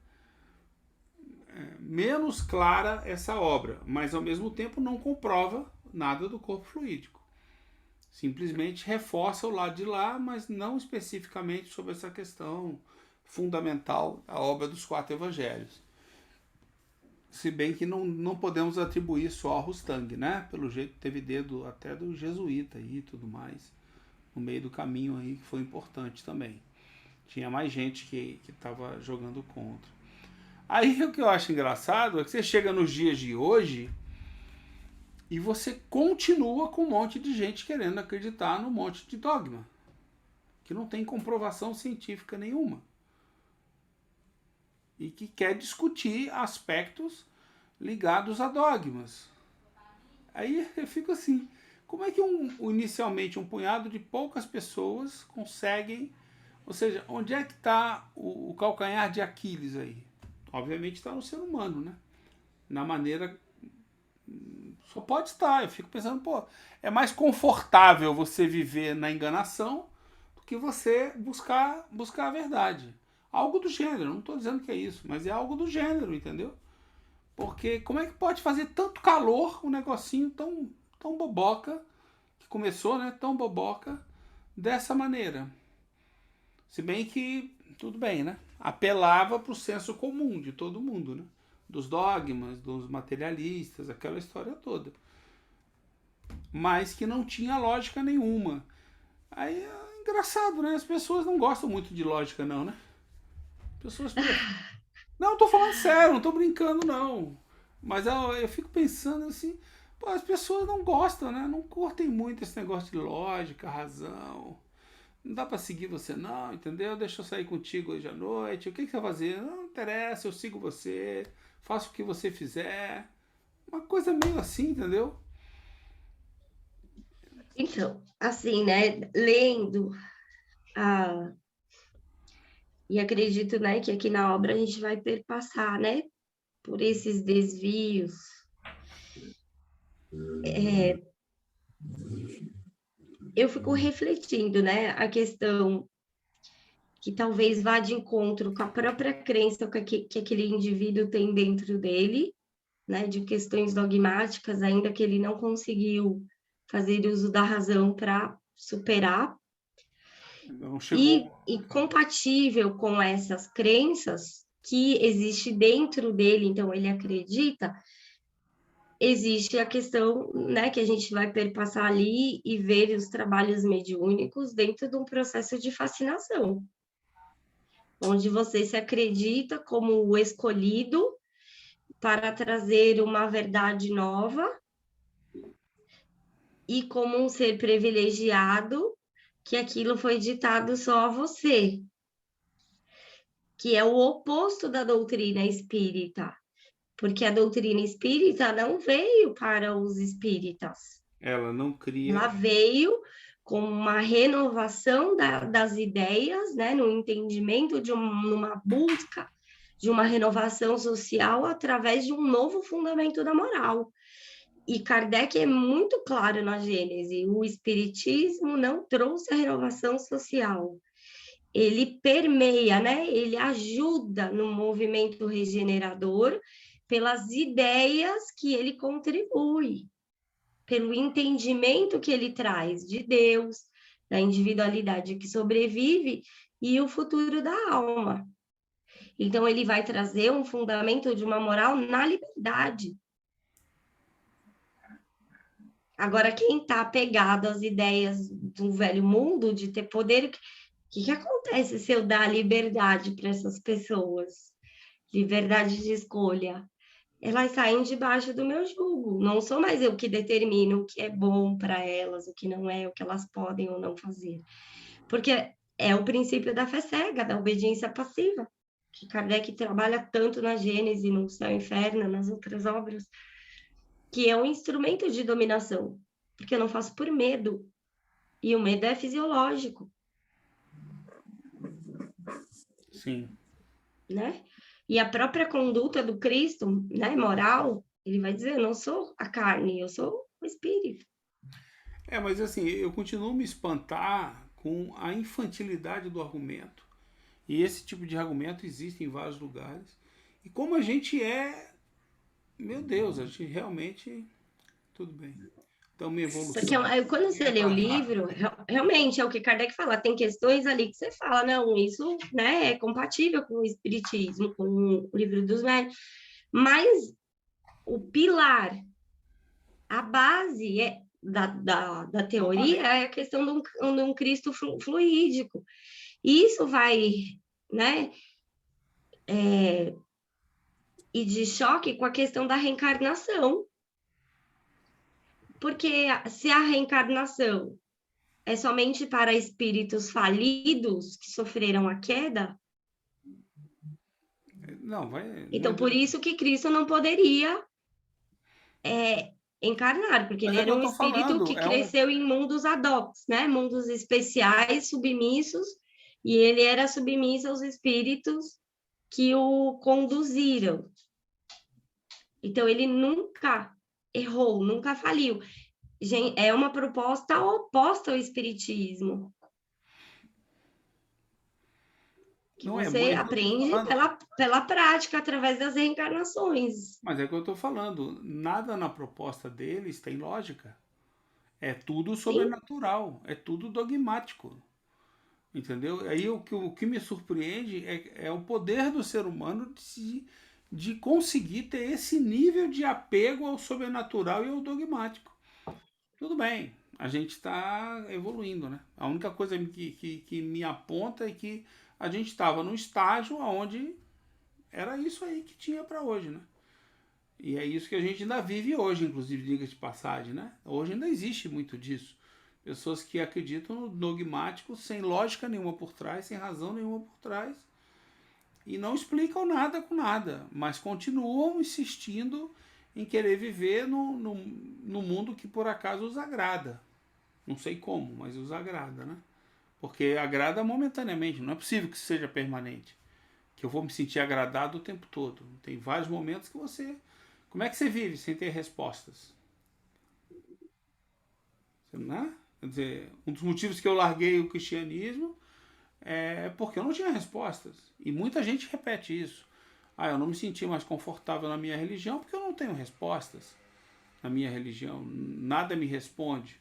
menos clara essa obra, mas ao mesmo tempo não comprova nada do corpo fluídico. Simplesmente reforça o lado de lá, mas não especificamente sobre essa questão fundamental da obra dos 4 evangelhos. Se bem que não podemos atribuir só ao Rustang, né? Pelo jeito teve dedo até do jesuíta e tudo mais, no meio do caminho aí, que foi importante também. Tinha mais gente que estava jogando contra. Aí o que eu acho engraçado é que você chega nos dias de hoje e você continua com um monte de gente querendo acreditar num monte de dogma, que não tem comprovação científica nenhuma. E que quer discutir aspectos ligados a dogmas. Aí eu fico assim, como é que inicialmente um punhado de poucas pessoas conseguem, ou seja, onde é que está o calcanhar de Aquiles aí? Obviamente está no ser humano, né? Na maneira... Só pode estar. Eu fico pensando, pô, é mais confortável você viver na enganação do que você buscar a verdade. Algo do gênero, não estou dizendo que é isso, mas é algo do gênero, entendeu? Porque como é que pode fazer tanto calor um negocinho tão boboca, que começou, né, tão boboca, dessa maneira? Se bem que, tudo bem, né? Apelava para o senso comum de todo mundo, né? Dos dogmas, dos materialistas, aquela história toda. Mas que não tinha lógica nenhuma. Aí é engraçado, né? As pessoas não gostam muito de lógica, não, né? As pessoas não, tô falando sério, não tô brincando, não. Mas eu fico pensando assim, pô, as pessoas não gostam, né? Não curtem muito esse negócio de lógica, razão. Não dá pra seguir você, não, entendeu? Deixa eu sair contigo hoje à noite. O que que você vai fazer? Não interessa, eu sigo você, faço o que você fizer. Uma coisa meio assim, entendeu? Então, assim, né, lendo, ah, e acredito, né, que aqui na obra a gente vai perpassar, né, por esses desvios. Eu fico refletindo, né, a questão que talvez vá de encontro com a própria crença que aquele indivíduo tem dentro dele, né, de questões dogmáticas, ainda que ele não conseguiu fazer uso da razão para superar, Não chegou. e compatível com essas crenças que existe dentro dele, então ele acredita, existe a questão, né, que a gente vai perpassar ali e ver os trabalhos mediúnicos dentro de um processo de fascinação, onde você se acredita como o escolhido para trazer uma verdade nova e como um ser privilegiado, que aquilo foi ditado só a você, que é o oposto da doutrina espírita, porque a doutrina espírita não veio para os espíritas, Ela não ela cria. veio com uma renovação das ideias, né, no entendimento numa busca de uma renovação social através de um novo fundamento da moral. E Kardec é muito claro na Gênese: o Espiritismo não trouxe a renovação social. Ele permeia, né? Ele ajuda no movimento regenerador pelas ideias que ele contribui, pelo entendimento que ele traz de Deus, da individualidade que sobrevive e o futuro da alma. Então, ele vai trazer um fundamento de uma moral na liberdade. Agora, quem está apegado às ideias do velho mundo, de ter poder, o que acontece se eu dar liberdade para essas pessoas? Liberdade de escolha. Elas saem debaixo do meu jugo. Não sou mais eu que determino o que é bom para elas, o que não é, o que elas podem ou não fazer. Porque é o princípio da fé cega, da obediência passiva, que Kardec trabalha tanto na Gênese, no Céu e Inferno, nas outras obras, que é um instrumento de dominação, porque eu não faço por medo, e o medo é fisiológico, Sim. né? E a própria conduta do Cristo, né, moral, ele vai dizer: eu não sou a carne, eu sou o espírito. Mas assim, eu continuo me espantar com a infantilidade do argumento. E esse tipo de argumento existe em vários lugares. E como a gente é, meu Deus, a gente realmente, tudo bem. Então, uma Porque evolução quando você lê o retardável. livro, realmente é o que Kardec fala, tem questões ali que você fala, não, isso, né, é compatível com o espiritismo, com o livro dos médios, mas o pilar, a base da Não tá teoria é a questão de um Cristo fluídico. Isso vai, né, ir de choque com a questão da reencarnação, porque se a reencarnação é somente para espíritos falidos que sofreram a queda, Não, vai. Não então por adianta. isso que Cristo não poderia encarnar, porque Mas ele é que era eu um tô espírito falando. que cresceu em mundos ad hoc, né? Mundos especiais, submissos, e ele era submisso aos espíritos que o conduziram. Então ele nunca errou, nunca faliu. É uma proposta oposta ao espiritismo, que Não é você muito. É que eu tô aprende falando. pela prática, através das reencarnações. Mas é que eu tô falando. Nada na proposta deles tem lógica. É tudo Sim, sobrenatural. É tudo dogmático. Entendeu? Aí o que me surpreende é o poder do ser humano de conseguir ter esse nível de apego ao sobrenatural e ao dogmático. Tudo bem, a gente está evoluindo, né? A única coisa que me aponta é que a gente estava num estágio onde era isso aí que tinha para hoje, né? E é isso que a gente ainda vive hoje, inclusive, diga de passagem, né? Hoje ainda existe muito disso. Pessoas que acreditam no dogmático sem lógica nenhuma por trás, sem razão nenhuma por trás, e não explicam nada com nada, mas continuam insistindo em querer viver no mundo que por acaso os agrada. Não sei como, mas os agrada, né? Porque agrada momentaneamente, não é possível que seja permanente. Que eu vou me sentir agradado o tempo todo. Tem vários momentos que você. Como é que você vive sem ter respostas? Né? Quer dizer, um dos motivos que eu larguei o cristianismo é porque eu não tinha respostas. E muita gente repete isso. Ah, eu não me senti mais confortável na minha religião porque eu não tenho respostas na minha religião. Nada me responde.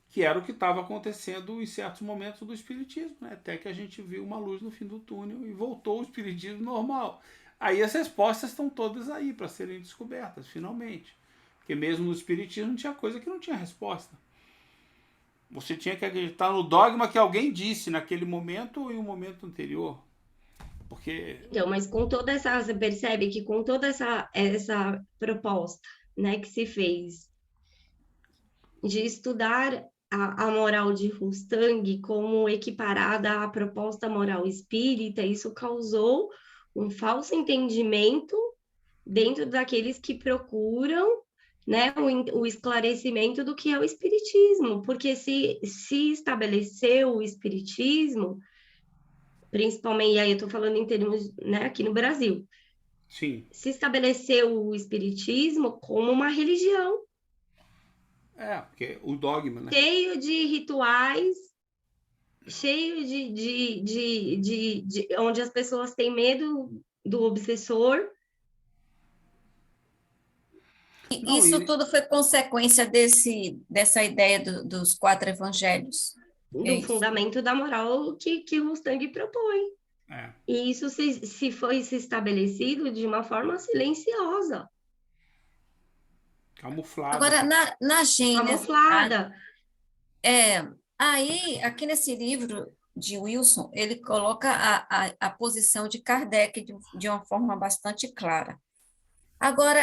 Que era o que estava acontecendo em certos momentos do Espiritismo, né? Até que a gente viu uma luz no fim do túnel e voltou o Espiritismo normal. Aí as respostas estão todas aí para serem descobertas, finalmente. Porque mesmo no Espiritismo tinha coisa que não tinha resposta. Você tinha que acreditar no dogma que alguém disse naquele momento ou em um momento anterior. Porque. Então, mas com toda essa, você percebe que com toda essa proposta, né, que se fez de estudar a moral de Rustang como equiparada à proposta moral espírita, isso causou um falso entendimento dentro daqueles que procuram, né, o esclarecimento do que é o espiritismo, porque se estabeleceu o espiritismo, principalmente, e aí eu estou falando em termos, né, aqui no Brasil, Sim. se estabeleceu o espiritismo como uma religião, Porque o dogma, né? cheio de rituais, cheio onde as pessoas têm medo do obsessor. Não, Isso tudo foi consequência dessa ideia dos 4 evangelhos. É Do isso. fundamento da moral que Mustang propõe. É. E isso se foi se estabelecido de uma forma silenciosa, Camuflada. Agora, na Gênesis, camuflada. aí, aqui nesse livro de Wilson, ele coloca a posição de Kardec de uma forma bastante clara. Agora,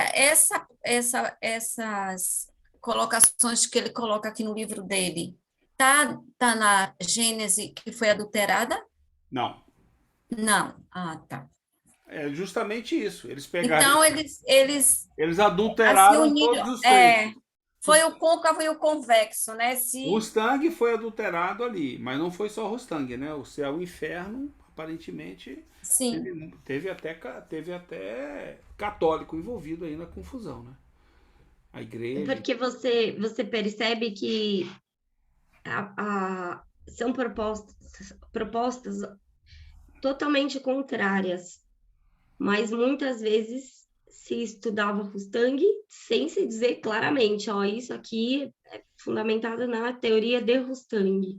essas colocações que ele coloca aqui no livro dele, tá na Gênese que foi adulterada? Não. Não. Ah, tá. É justamente isso. Eles pegaram. Então, eles Eles assim, adulteraram uniram. todos os trechos. Foi o côncavo e o convexo, né? Rustang foi adulterado ali, mas não foi só Rustang, né? O céu e o inferno, aparentemente, Sim. teve até católico envolvido aí na confusão, né? A igreja. Porque você percebe que são propostas totalmente contrárias, mas muitas vezes se estudava Rustang sem se dizer claramente, ó, isso aqui é fundamentado na teoria de Rustang.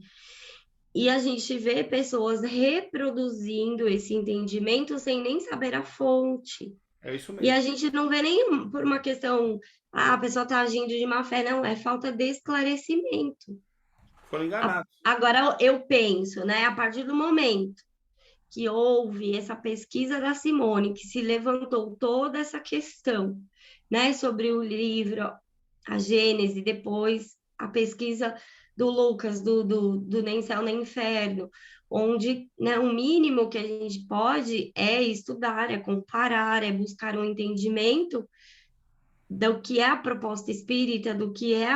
E a gente vê pessoas reproduzindo esse entendimento sem nem saber a fonte. É isso E mesmo. a gente não vê nem por uma questão, a pessoa está agindo de má fé, não, é falta de esclarecimento. Foram enganados. Agora eu penso, né, a partir do momento que houve essa pesquisa da Simone, que se levantou toda essa questão, né, sobre o livro, a Gênese, depois a pesquisa do Lucas, do Nem Céu Nem Inferno, onde, né, o mínimo que a gente pode é estudar, é comparar, é buscar um entendimento do que é a proposta espírita, do que é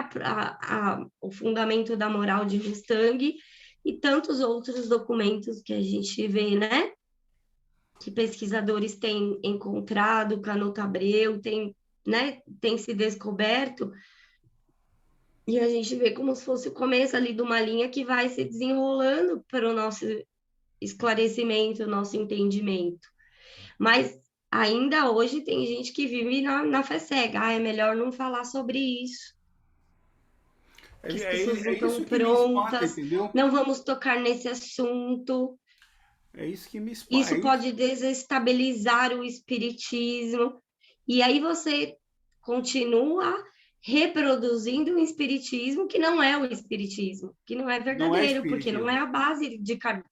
o fundamento da moral de Rustang e tantos outros documentos que a gente vê, né? Que pesquisadores têm encontrado, Canuto Abreu tem se descoberto, e a gente vê como se fosse o começo ali de uma linha que vai se desenrolando para o nosso esclarecimento, o nosso entendimento. Mas ainda hoje tem gente que vive na fé cega. É melhor não falar sobre isso. que as É, pessoas não é estão isso que me espanta, prontas, entendeu? não vamos tocar nesse assunto. É isso que me espanta. Isso pode desestabilizar o espiritismo. E aí você continua reproduzindo um espiritismo que não é o espiritismo, que não é Não é verdadeiro, porque não é espiritismo. a base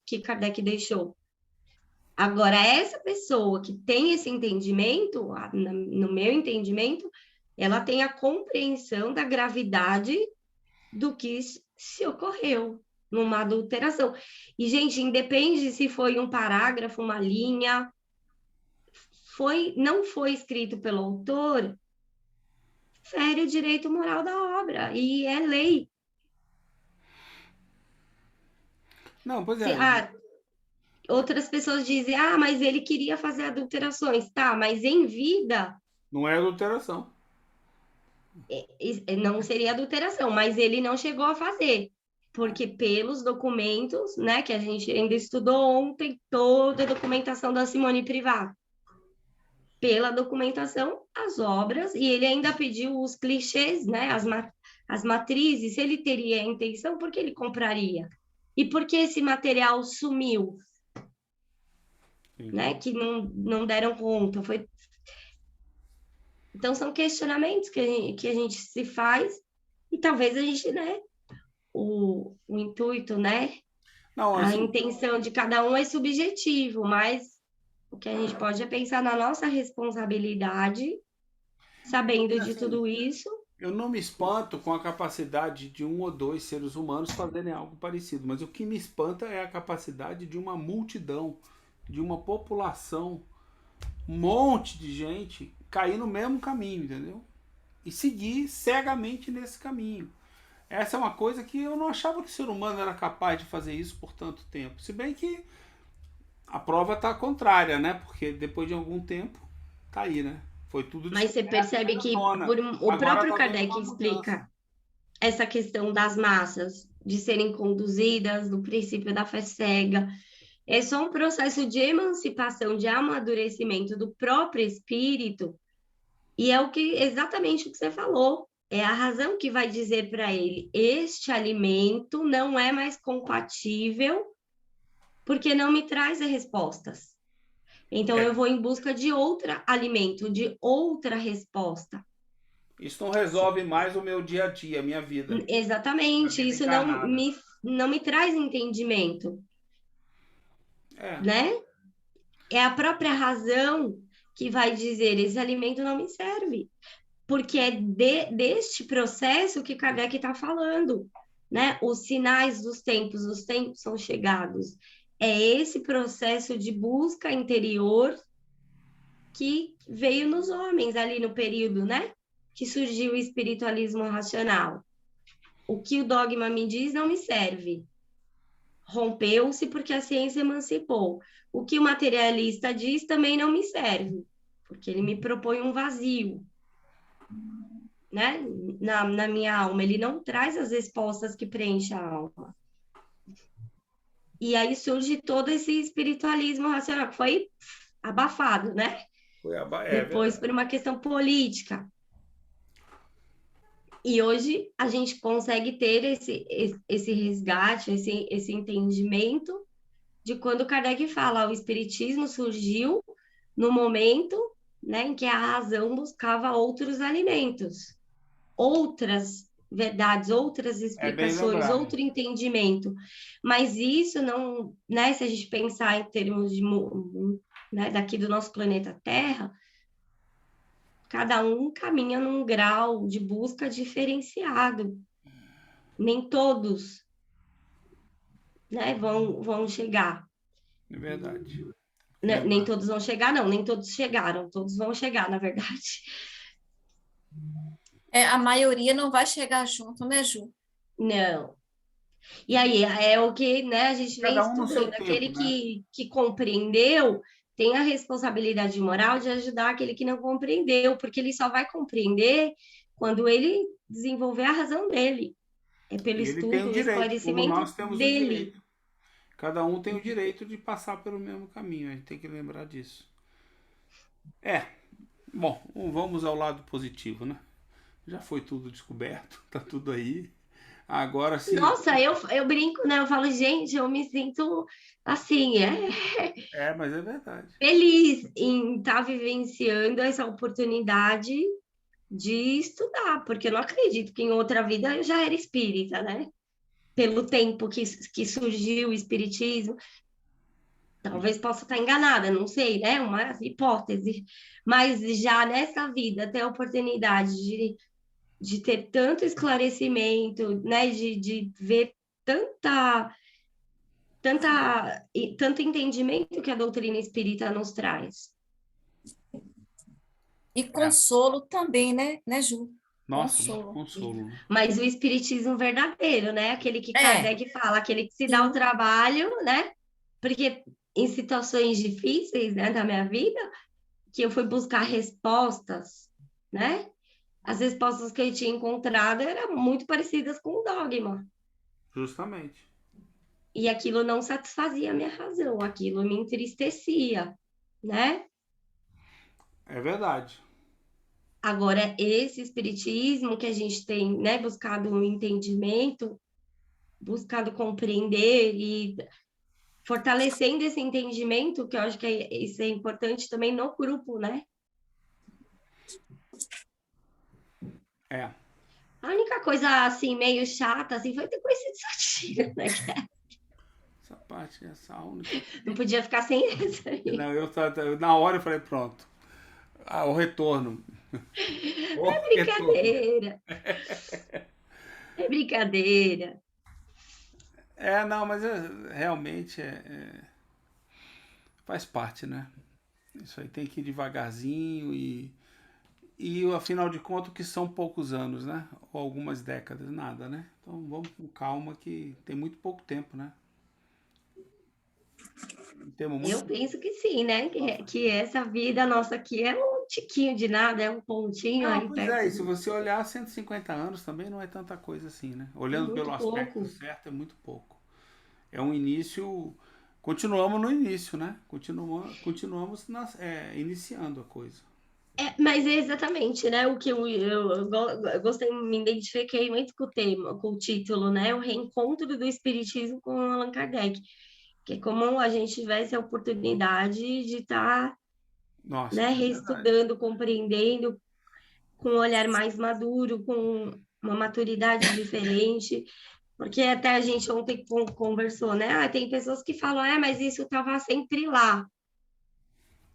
que Kardec deixou. Agora, essa pessoa que tem esse entendimento, no meu entendimento, ela tem a compreensão da gravidade do que se ocorreu numa adulteração. E, gente, independe se foi um parágrafo, uma linha, não foi escrito pelo autor, fere o direito moral da obra, e é lei. Não, pois Se, é. outras pessoas dizem, mas ele queria fazer adulterações, tá, mas em vida Não é adulteração. não seria adulteração, mas ele não chegou a fazer, porque pelos documentos, né, que a gente ainda estudou ontem, toda a documentação da Simone Privat, pela documentação, as obras, e ele ainda pediu os clichês, né, as matrizes, se ele teria a intenção, por que ele compraria? E por que esse material sumiu? Né, que não deram conta. Então, são questionamentos que a gente se faz, e talvez a gente, né, o intuito, né, Não, a assim, intenção de cada um é subjetivo, mas o que a gente pode é pensar na nossa responsabilidade, sabendo de assim, tudo isso. eu não me espanto com a capacidade de um ou dois seres humanos fazerem algo parecido, mas o que me espanta é a capacidade de uma multidão, de uma população, um monte de gente cair no mesmo caminho, entendeu? E seguir cegamente nesse caminho. Essa é uma coisa que eu não achava que o ser humano era capaz de fazer isso por tanto tempo. Se bem que a prova está contrária, né? Porque depois de algum tempo, tá aí, né? Foi tudo Mas você descoberto e percebe veio à que tona. o Agora próprio está havendo Kardec uma mudança. explica essa questão das massas, de serem conduzidas do princípio da fé cega. É só um processo de emancipação, de amadurecimento do próprio espírito, e é exatamente o que você falou. É a razão que vai dizer para ele: este alimento não é mais compatível porque não me traz as respostas. Então, É, eu vou em busca de outro alimento, de outra resposta. isso não resolve mais o meu dia a dia, a minha vida. A Exatamente, vida isso encarnada. não me traz entendimento, É, né? É a própria razão que vai dizer: esse alimento não me serve, porque é deste processo que Kardec está falando, né? Os sinais dos tempos, os tempos são chegados. É esse processo de busca interior que veio nos homens ali no período, né? Que surgiu o espiritualismo racional. O que o dogma me diz não me serve. Rompeu-se porque a ciência emancipou. O que o materialista diz também não me serve, porque ele me propõe um vazio, né? Na minha alma, ele não traz as respostas que preenchem a alma. E aí surge todo esse espiritualismo racional, que foi abafado, né? é Depois por verdade. uma questão política. E hoje a gente consegue ter esse resgate, esse entendimento de quando Kardec fala: o espiritismo surgiu no momento, né, em que a razão buscava outros alimentos, outras verdades, outras É bem explicações, lembrado. outro entendimento. Mas isso não, né, se a gente pensar em termos de, né, daqui do nosso planeta Terra, cada um caminha num grau de busca diferenciado. Nem todos, né, vão chegar. É verdade. Nem Lembrado. todos vão chegar, não, nem todos chegaram, todos vão chegar, na verdade. A maioria não vai chegar junto, né, Ju? Não. E aí, é o que, né, a gente vem Cada um no seu estudando. tempo, Aquele né? que compreendeu tem a responsabilidade moral de ajudar aquele que não compreendeu, porque ele só vai compreender quando ele desenvolver a razão dele. É pelo E ele tem o estudo, o direito, como esclarecimento nós temos o dele. direito. Cada um tem o direito de passar pelo mesmo caminho. A gente tem que lembrar disso. É, bom, vamos ao lado positivo, né? Já foi tudo descoberto, tá tudo aí. Agora, se... Nossa, eu brinco, né? Eu falo, gente, eu me sinto assim, Mas é verdade. feliz em estar vivenciando essa oportunidade de estudar, porque eu não acredito que em outra vida eu já era espírita, né? Pelo tempo que surgiu o espiritismo, talvez possa estar enganada, não sei, né? Uma hipótese, mas já nessa vida ter a oportunidade de ter tanto esclarecimento, né? De ver tanta, tanto entendimento que a doutrina espírita nos traz. E consolo também, né, Ju? Nossa, muito Consolo. consolo, né? Mas o espiritismo verdadeiro, né? Aquele que É, Kardec fala, aquele que se dá o sim. trabalho, né? Porque em situações difíceis, né, da minha vida, que eu fui buscar respostas, né? As respostas que eu tinha encontrado eram muito parecidas com o dogma. Justamente. E aquilo não satisfazia a minha razão, aquilo me entristecia, né? É verdade. Agora, esse espiritismo que a gente tem, né, buscado um entendimento, buscado compreender e fortalecendo esse entendimento, que eu acho que isso é importante também no grupo, né? É. A única coisa, assim, meio chata, assim, foi ter conhecido Satira, né? Essa parte, essa única. Não podia ficar sem essa aí. Não, na hora eu falei, pronto. O retorno. O É retorno. brincadeira, é brincadeira. Não, mas realmente faz parte, né? Isso aí tem que ir devagarzinho e afinal de contas que são poucos anos, né? Ou algumas décadas, nada, né? Então vamos com calma que tem muito pouco tempo, né? Temos muito. Eu penso que sim, né? Que essa vida nossa aqui é um tiquinho de nada, é um pontinho Não, aí pois é, perto e se do... você olhar 150 anos também não é tanta coisa assim, né? Olhando pelo Muito aspecto pouco. certo é muito pouco. É um início. Continuamos no início, né? Continuamos iniciando a coisa. Mas é exatamente, né? O que eu gostei, me identifiquei muito com o tema, com o título, né? O reencontro do Espiritismo com Allan Kardec. Que é como a gente tivesse a oportunidade de estar, Nossa, né, é verdade. reestudando, compreendendo, com um olhar mais maduro, com uma maturidade diferente. Porque até a gente ontem conversou, né? Ah, tem pessoas que falam, mas isso estava sempre lá.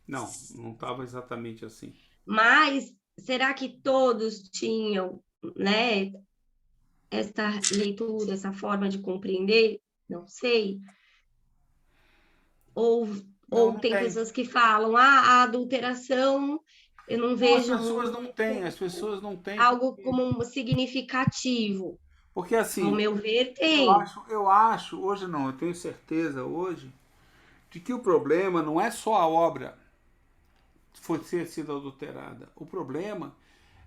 Não, não estava exatamente assim. Mas será que todos tinham, né, essa leitura, essa forma de compreender? Não sei. Ou, Não, ou não tem tem. pessoas que falam, a adulteração, eu não Não, as vejo pessoas não têm, as pessoas não têm, algo como um significativo. porque Ao assim, meu ver, eu tem. acho, eu acho, hoje não, eu tenho certeza hoje de que o problema não é só a obra foi ter sido adulterada. O problema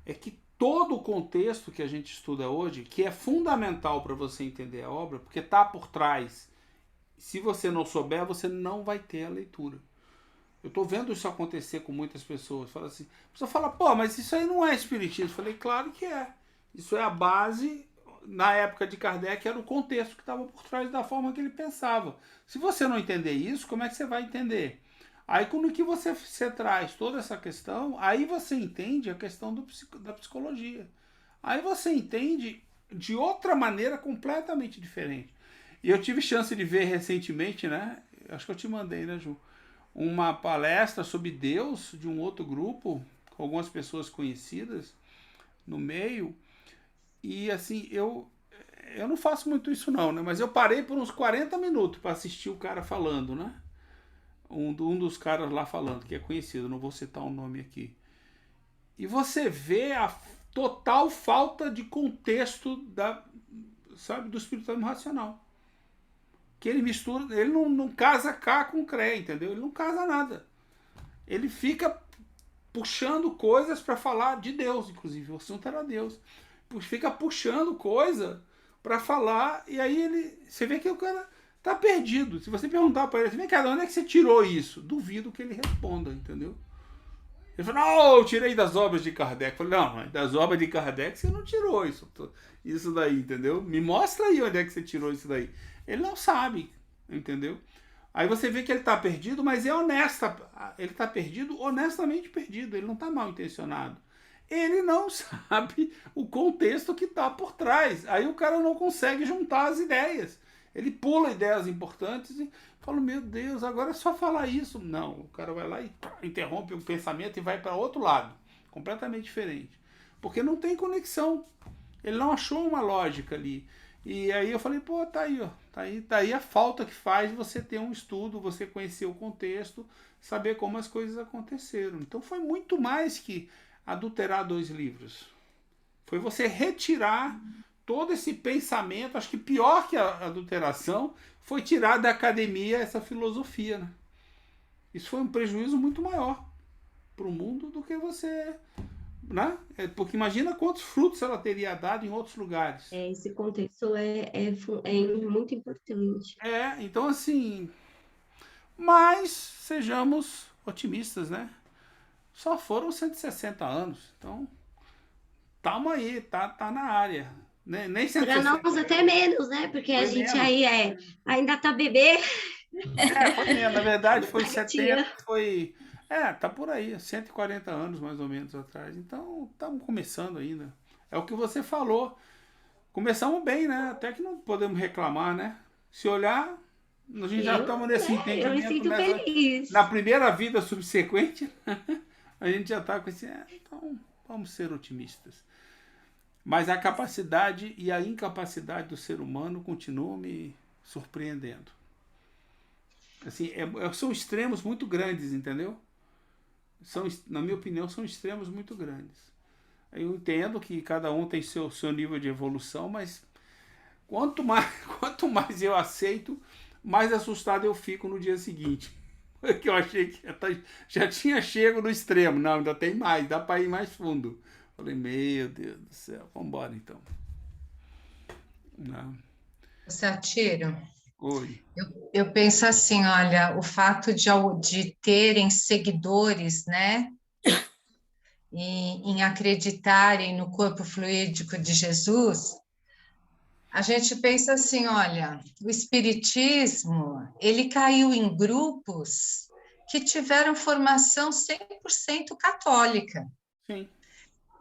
é que todo o contexto que a gente estuda hoje, que é fundamental para você entender a obra, porque está por trás. Se você não souber, você não vai ter a leitura. Eu estou vendo isso acontecer com muitas pessoas. Fala assim, a pessoa fala, pô, mas isso aí não é espiritismo. Eu falei, claro que é. Isso é a base. Na época de Kardec era o contexto que estava por trás da forma que ele pensava. Se você não entender isso, como é que você vai entender? Aí quando que você traz toda essa questão, aí você entende a questão da psicologia. Aí você entende de outra maneira completamente diferente. E eu tive chance de ver recentemente, né? Acho que eu te mandei, né, Ju? Uma palestra sobre Deus de um outro grupo, com algumas pessoas conhecidas no meio. E assim, eu não faço muito isso não, né? Mas eu parei por uns 40 minutos para assistir o cara falando, né? Um dos caras lá falando, que é conhecido, não vou citar o nome aqui. E você vê a total falta de contexto do espiritismo racional. Que ele mistura, ele não casa cá com cré, entendeu? Ele não casa nada. Ele fica puxando coisas para falar de Deus, inclusive. O assunto era Deus. Fica puxando coisa para falar, e aí você vê que o cara tá perdido. Se você perguntar para ele, vem cá, de onde é que você tirou isso? Duvido que ele responda, entendeu? Ele falou, não, eu tirei das obras de Kardec. Eu falei, não, mas das obras de Kardec você não tirou isso daí, entendeu? Me mostra aí onde é que você tirou isso daí. Ele não sabe, entendeu? Aí você vê que ele está perdido, mas é honesto. Ele está perdido, honestamente perdido. Ele não está mal intencionado. Ele não sabe o contexto que está por trás. Aí o cara não consegue juntar as ideias. Ele pula ideias importantes e fala, meu Deus, agora é só falar isso. Não, o cara vai lá e interrompe o pensamento e vai para outro lado, completamente diferente. Porque não tem conexão. Ele não achou uma lógica ali. E aí eu falei, pô, tá aí, ó. Tá aí a falta que faz você ter um estudo, você conhecer o contexto, saber como as coisas aconteceram. Então foi muito mais que adulterar 2 livros. Foi você retirar todo esse pensamento, acho que pior que a adulteração, foi tirar da academia essa filosofia, né? Isso foi um prejuízo muito maior para o mundo do que você... Né? Porque imagina quantos frutos ela teria dado em outros lugares. Esse contexto é muito importante. Então assim... Mas sejamos otimistas, né? Só foram 160 anos, então... Tamo aí, tá na área. Nem 160. Para nós até menos, né? Porque a gente menos. aí ainda tá bebê. Foi menos. Na verdade, foi 70, foi... tá por aí, 140 anos mais ou menos atrás. Então, estamos começando ainda. É o que você falou. Começamos bem, né? Até que não podemos reclamar, né? Se olhar, a gente já estamos nesse entendimento. Eu me sinto feliz. Na primeira vida subsequente, a gente já está com esse... então, vamos ser otimistas. Mas a capacidade e a incapacidade do ser humano continuam me surpreendendo. Assim, são extremos muito grandes, entendeu? Na minha opinião, são extremos muito grandes. Eu entendo que cada um tem seu nível de evolução, mas quanto mais eu aceito, mais assustado eu fico no dia seguinte. Porque eu achei que já tinha chego no extremo. Não, ainda tem mais, dá para ir mais fundo. Falei, meu Deus do céu, vamos embora então. Não. Satiro, Oi. Eu penso assim, olha, o fato de terem seguidores, né, em acreditarem no corpo fluídico de Jesus, a gente pensa assim, olha, o Espiritismo, ele caiu em grupos que tiveram formação 100% católica. Sim.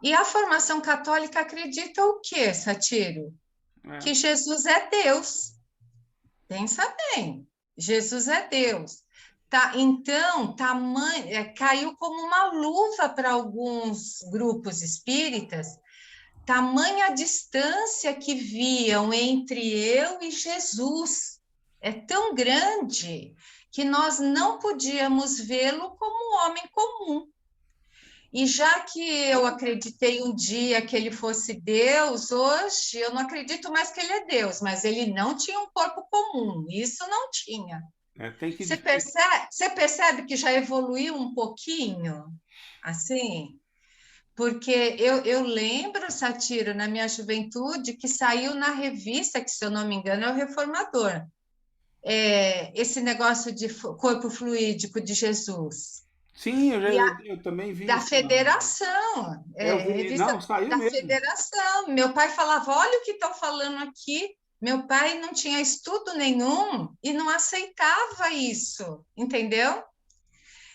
E a formação católica acredita o quê, Satiro? Que Jesus é Deus. Pensa bem, Jesus é Deus. Então, caiu como uma luva para alguns grupos espíritas, tamanha distância que viam entre eu e Jesus. É tão grande que nós não podíamos vê-lo como um homem comum. E já que eu acreditei um dia que ele fosse Deus, hoje eu não acredito mais que ele é Deus, mas ele não tinha um corpo comum, isso não tinha. Você percebe que já evoluiu um pouquinho? Assim? Porque eu lembro, Satiro, na minha juventude, que saiu na revista, que se eu não me engano é o Reformador, esse negócio de corpo fluídico de Jesus. Sim, eu também vi. Da federação. Não, saiu da mesmo. Federação. Meu pai falava, olha o que estão falando aqui. Meu pai não tinha estudo nenhum e não aceitava isso, entendeu?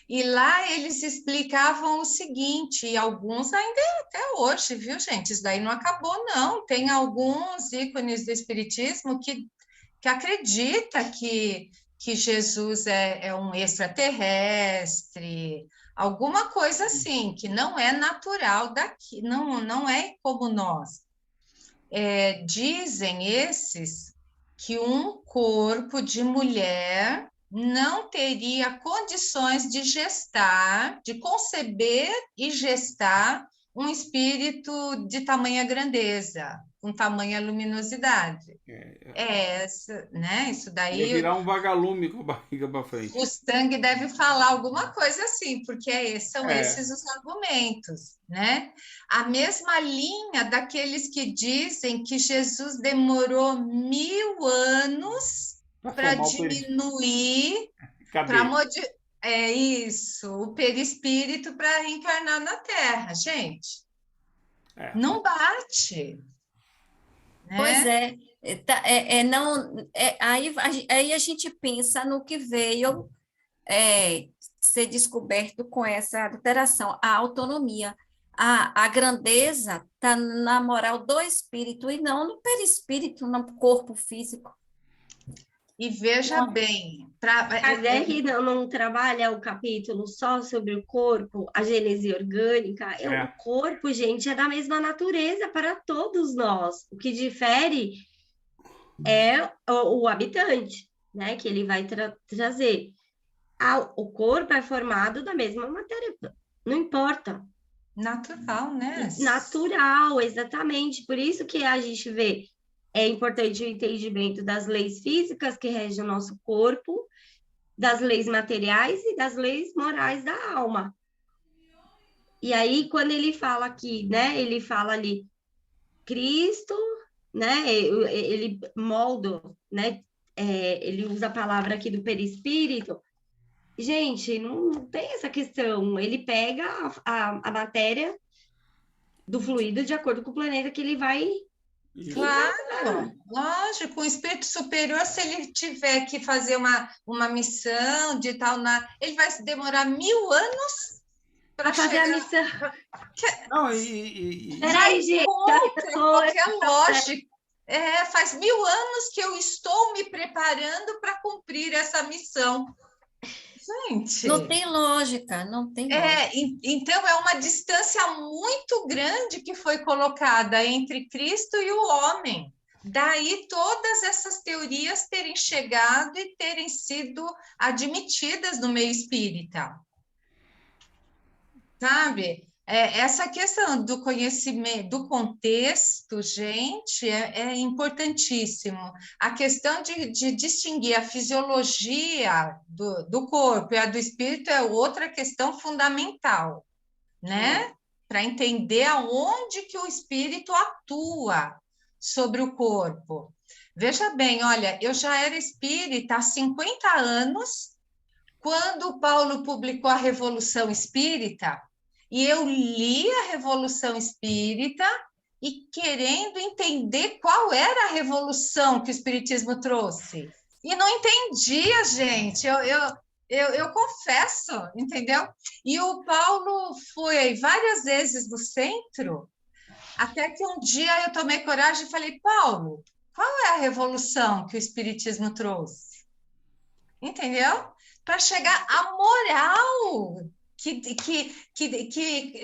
E lá eles explicavam o seguinte, e alguns ainda até hoje, viu, gente? Isso daí não acabou, não. Tem alguns ícones do Espiritismo que acredita que Jesus é um extraterrestre, alguma coisa assim, que não é natural daqui, não é como nós. Dizem esses que um corpo de mulher não teria condições de gestar, de conceber e gestar um espírito de tamanha grandeza, com tamanha luminosidade. Né? Isso daí... Ia virar um vagalume com a barriga para frente. O Stang deve falar alguma coisa assim, porque são esses os argumentos, né? A mesma linha daqueles que dizem que Jesus demorou 1000 anos para diminuir, É isso, o perispírito para reencarnar na Terra, gente. Não bate. Né? Pois é, aí a gente pensa no que veio ser descoberto com essa alteração, a autonomia. A grandeza está na moral do espírito e não no perispírito, no corpo físico. E veja bem... Kardec não trabalha o capítulo só sobre o corpo, a gênese orgânica. O corpo, gente, é da mesma natureza para todos nós. O que difere é o habitante, né, que ele vai trazer. O corpo é formado da mesma matéria, não importa. Natural, né? Natural, exatamente. Por isso que a gente vê, é importante o entendimento das leis físicas que regem o nosso corpo, das leis materiais e das leis morais da alma. E aí, quando ele fala aqui, né, ele fala ali, Cristo, né, ele molda, né, ele usa a palavra aqui do perispírito. Gente, não tem essa questão. Ele pega a matéria do fluido de acordo com o planeta que ele vai... Claro, lógico. O espírito superior, se ele tiver que fazer uma missão de tal, ele vai demorar 1000 anos para fazer a missão. Não, Peraí, gente. Qualquer lógica. Faz 1000 anos que eu estou me preparando para cumprir essa missão. Gente. Não tem lógica, não tem lógica. Então, é uma distância muito grande que foi colocada entre Cristo e o homem. Daí, todas essas teorias terem chegado e terem sido admitidas no meio espírita. Sabe? Essa questão do conhecimento, do contexto, gente, é importantíssimo. A questão de distinguir a fisiologia do corpo e a do espírito é outra questão fundamental, né? Para entender aonde que o espírito atua sobre o corpo. Veja bem, olha, eu já era espírita há 50 anos, quando Paulo publicou a Revolução Espírita, e eu li a Revolução Espírita e querendo entender qual era a revolução que o Espiritismo trouxe. E não entendia, gente, eu confesso, entendeu? E o Paulo foi várias vezes no centro, até que um dia eu tomei coragem e falei, Paulo, qual é a revolução que o Espiritismo trouxe? Entendeu? Para chegar à moral que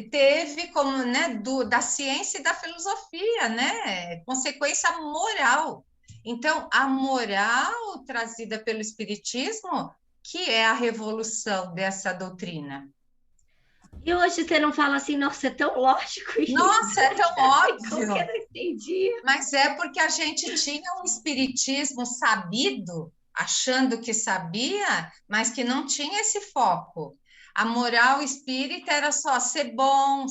teve como, né, da ciência e da filosofia, né, consequência moral. Então, a moral trazida pelo Espiritismo, que é a revolução dessa doutrina. E hoje você não fala assim, nossa, é tão lógico isso. Nossa, é tão óbvio. Como que eu não entendi? Mas é porque a gente tinha um espiritismo sabido, achando que sabia, mas que não tinha esse foco. A moral espírita era só ser bom,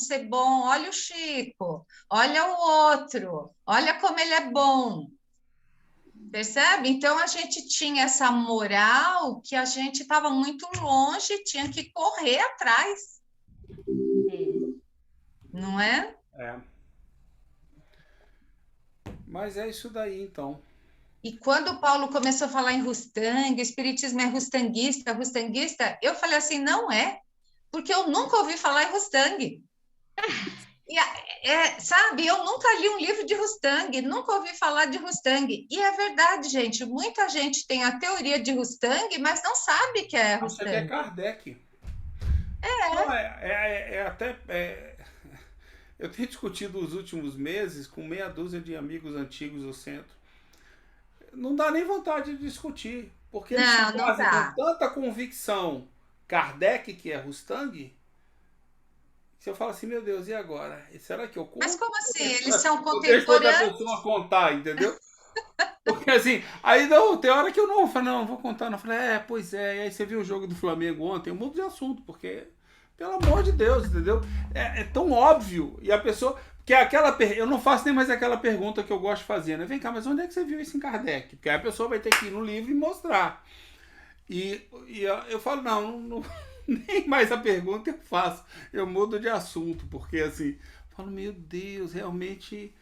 olha o Chico, olha o outro, olha como ele é bom. Percebe? Então, a gente tinha essa moral que a gente estava muito longe, tinha que correr atrás. Não é? Mas é isso daí, então. E quando o Paulo começou a falar em Rustang, o espiritismo é rustanguista, eu falei assim, não é, porque eu nunca ouvi falar em Rustang. Sabe, eu nunca li um livro de Rustang, nunca ouvi falar de Rustang. E é verdade, gente, muita gente tem a teoria de Rustang, mas não sabe que é Rustang. Acha que é Kardec. Eu tenho discutido os últimos meses com meia dúzia de amigos antigos do centro. Não dá nem vontade de discutir, porque eles fazem com tanta convicção Kardec, que é Rustang, se eu falo assim, meu Deus, e agora? Será que eu conto? Mas como assim? Eles são contemporâneos? Deixa outra pessoa contar, entendeu? Porque assim, aí não, tem hora que eu não falo, não vou contar, não. Eu falei, pois é, e aí você viu o jogo do Flamengo ontem, eu mudo de assunto, porque, pelo amor de Deus, entendeu? É tão óbvio, e a pessoa... Que eu não faço nem mais aquela pergunta que eu gosto de fazer, né? Vem cá, mas onde é que você viu isso em Kardec? Porque aí a pessoa vai ter que ir no livro e mostrar. E eu falo, não, nem mais a pergunta eu faço. Eu mudo de assunto, porque assim, eu falo, meu Deus, realmente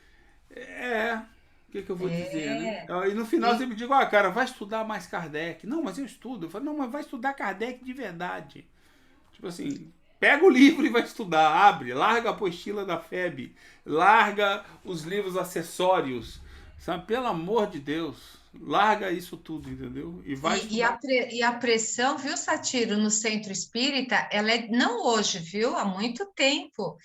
o que eu vou dizer, né? E no final eu E, sempre digo, cara, vai estudar mais Kardec. Não, mas eu estudo. Eu falo, não, mas vai estudar Kardec de verdade. Tipo assim, pega o livro e vai estudar, abre, larga a apostila da FEB, larga os livros acessórios, sabe? Pelo amor de Deus, larga isso tudo, entendeu? E vai estudar. e a pressão, viu, Satiro, no centro espírita, ela é não hoje, viu? Há muito tempo.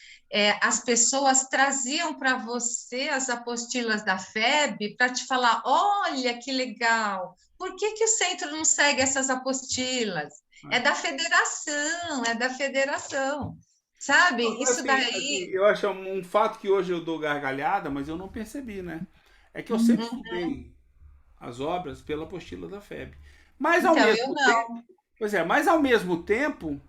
As pessoas traziam para você as apostilas da FEB para te falar: olha que legal, por que que o centro não segue essas apostilas? É da federação, sabe? Isso Assim, daí. eu acho um fato que hoje eu dou gargalhada, mas eu não percebi, né? É que eu sempre estudei as obras pela apostila da FEB. Mas ao Então, eu mesmo tempo, não. mas ao mesmo tempo,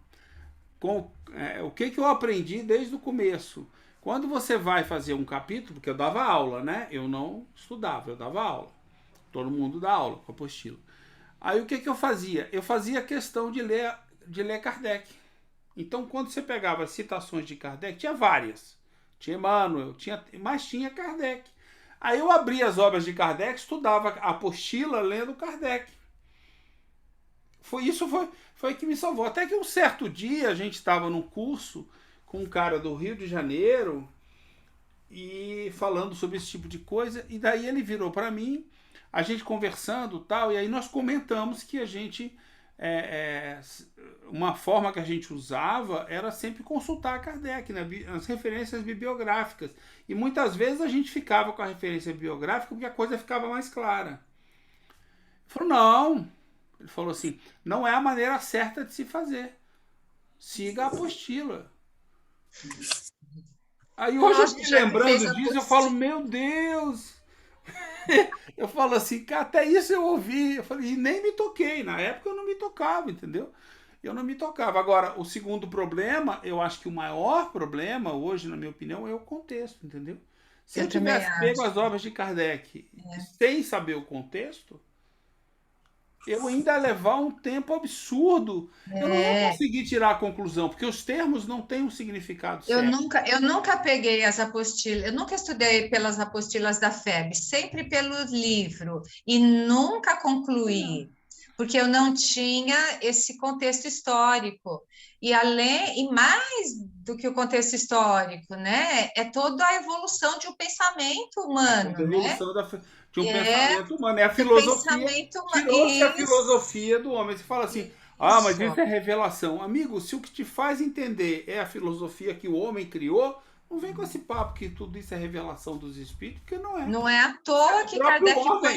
o que eu aprendi desde o começo? Quando você vai fazer um capítulo, porque eu dava aula, né? Eu não estudava, eu dava aula. Todo mundo dá aula com a apostila. Aí o que eu fazia? Eu fazia questão de ler Kardec. Então, quando você pegava as citações de Kardec, tinha várias. Tinha Emmanuel, mas tinha Kardec. Aí eu abria as obras de Kardec, estudava a apostila lendo Kardec. Foi que me salvou. Até que um certo dia a gente estava num curso com um cara do Rio de Janeiro e falando sobre esse tipo de coisa, e daí ele virou para mim, a gente conversando tal, e aí nós comentamos que a gente uma forma que a gente usava era sempre consultar a Kardec, né, as referências bibliográficas. E muitas vezes a gente ficava com a referência bibliográfica porque a coisa ficava mais clara. Ele falou, não. Ele falou assim, não é a maneira certa de se fazer. Siga a apostila. Aí hoje eu Nossa, me já que fez lembrando a disso, eu falo, apostila. meu Deus. Eu falo assim, cara, até isso eu ouvi. Eu falei, e nem me toquei. Na época eu não me tocava, entendeu? Eu não me tocava. Agora, o segundo problema, eu acho que o maior problema hoje, na minha opinião, é o contexto, entendeu? Se eu Eu também tivesse pego acho. as obras de Kardec sem saber o contexto, eu ainda ia levar um tempo absurdo. Eu não ia É. conseguir tirar a conclusão, porque os termos não têm um significado certo. Eu nunca peguei as apostilas, eu nunca estudei pelas apostilas da FEB, sempre pelo livro, e nunca concluí, porque eu não tinha esse contexto histórico. E mais do que o contexto histórico, né? É toda a evolução de um pensamento É toda humano, a né? evolução de um É pensamento humano. É a do filosofia. pensamento humano. Tirou-se a filosofia do homem. Você fala assim, mas Isso. isso é revelação. Amigo, se o que te faz entender é a filosofia que o homem criou, não vem com esse papo que tudo isso é revelação dos espíritos, porque não é. Não é à É toa o que próprio Kardec põe homem.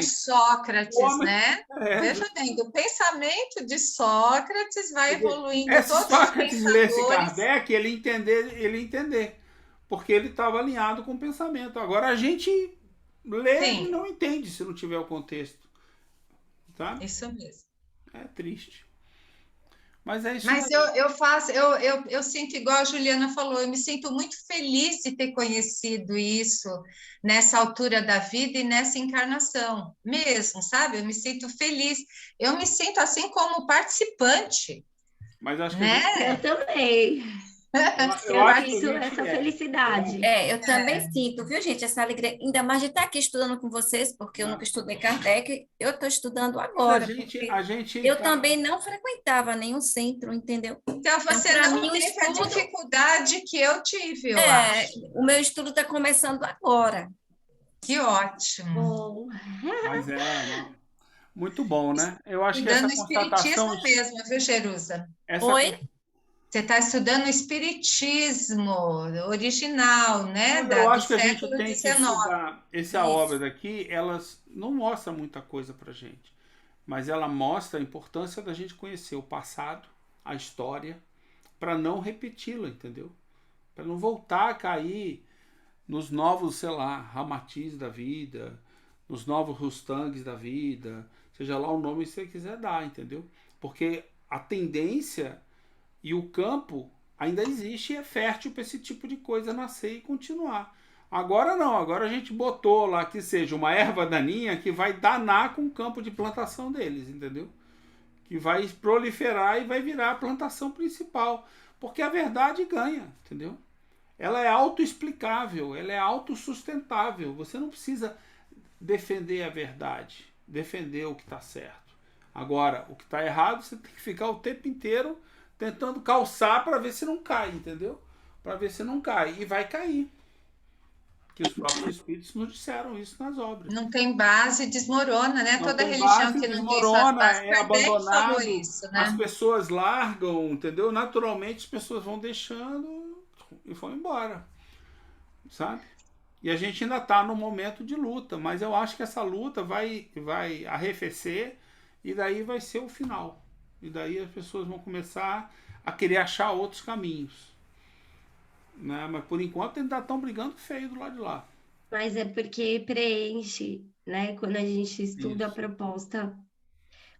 O Sócrates, homem. né? É. Veja bem, do pensamento de Sócrates vai evoluindo Se todos os Sócrates lesse pensadores. Kardec, ele ia entender. Porque ele estava alinhado com o pensamento. Agora a gente lê e Sim, não entende se não tiver o contexto. Tá? isso mesmo. É triste. Mas é isso Mas aí. eu sinto igual a Juliana falou, eu me sinto muito feliz de ter conhecido isso nessa altura da vida e nessa encarnação, mesmo, sabe? Eu me sinto feliz. Eu me sinto assim como participante, Mas acho que a gente. Eu né? também. Eu Eu acho que a sinto gente essa é. felicidade. Eu também sinto, viu, gente, essa alegria, ainda mais de estar aqui estudando com vocês, porque eu nunca estudei Kardec, eu estou estudando Mas agora, porque a gente eu tá. também não frequentava nenhum centro, entendeu? Então, Então, você para não mim, o teve a estudo, dificuldade que eu tive, eu acho. o meu estudo está começando agora. Que ótimo. Bom, Mas não. Muito bom, né? Eu acho que essa Estudando constatação. espiritismo mesmo, viu, Jerusa? Essa, Oi? Você está estudando o espiritismo original, né, mas eu do acho que a gente século tem que XIX. estudar. Essa obra Isso. daqui, elas não mostra muita coisa pra gente. Mas ela mostra a importância da gente conhecer o passado, a história, para não repeti-la, entendeu? Para não voltar a cair nos novos, sei lá, Ramatiz da vida, nos novos Rustangs da vida, seja lá o nome que você quiser dar, entendeu? Porque a tendência e o campo ainda existe e é fértil para esse tipo de coisa nascer e continuar. Agora não, agora a gente botou lá que seja uma erva daninha que vai danar com o campo de plantação deles, entendeu? que vai proliferar e vai virar a plantação principal. Porque a verdade ganha, entendeu? Ela é autoexplicável, ela é autossustentável. Você não precisa defender a verdade, defender o que está certo. Agora, o que está errado, você tem que ficar o tempo inteiro tentando calçar para ver se não cai, entendeu? Para ver se não cai. E vai cair. Que os próprios espíritos nos disseram isso nas obras. Não tem base, desmorona, né? Não Toda tem religião base, que não tem desmorona, suas bases. é Kardec abandonado, falou isso, né? as pessoas largam, entendeu? Naturalmente as pessoas vão deixando e vão embora, sabe? E a gente ainda está num momento de luta, mas eu acho que essa luta vai arrefecer e daí vai ser o final. E daí as pessoas vão começar a querer achar outros caminhos. Né? Mas por enquanto ainda estão brigando feio do lado de lá. Mas é porque preenche, né? Quando a gente estuda a Isso. proposta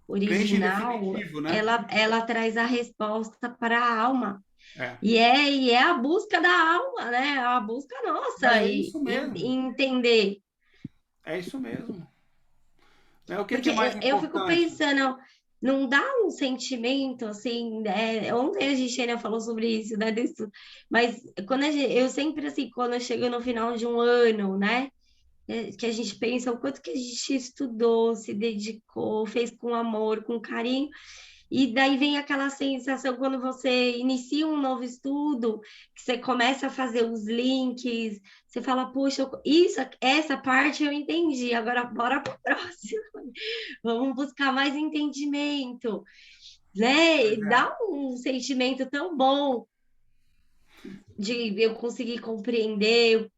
Preenche em original, definitivo, né? ela traz a resposta para a alma. É. E é a busca da alma, né? A busca nossa Mas é e isso mesmo. entender. É isso mesmo. É o que Porque é mais eu fico importante? pensando, não dá um sentimento assim, né? Ontem a gente ainda falou sobre isso, né? Mas quando eu sempre assim, quando eu chego no final de um ano, né? Que a gente pensa o quanto que a gente estudou, se dedicou, fez com amor, com carinho, e daí vem aquela sensação quando você inicia um novo estudo, que você começa a fazer os links, você fala, puxa, essa parte eu entendi, agora bora para o próximo, vamos buscar mais entendimento, né? Pois E é. dá um sentimento tão bom de eu conseguir compreender.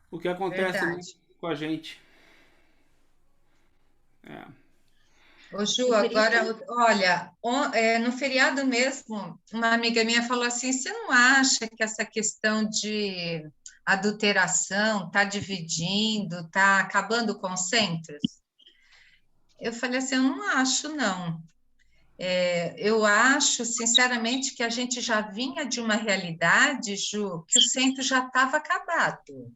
O que acontece muito Verdade. com a gente. É. Ô, Ju, E por isso agora, olha, no feriado mesmo, uma amiga minha falou assim: você não acha que essa questão de adulteração está dividindo, está acabando com os centros? Eu falei assim: eu não acho, não. Eu acho, sinceramente, que a gente já vinha de uma realidade, Ju, que o centro já estava acabado.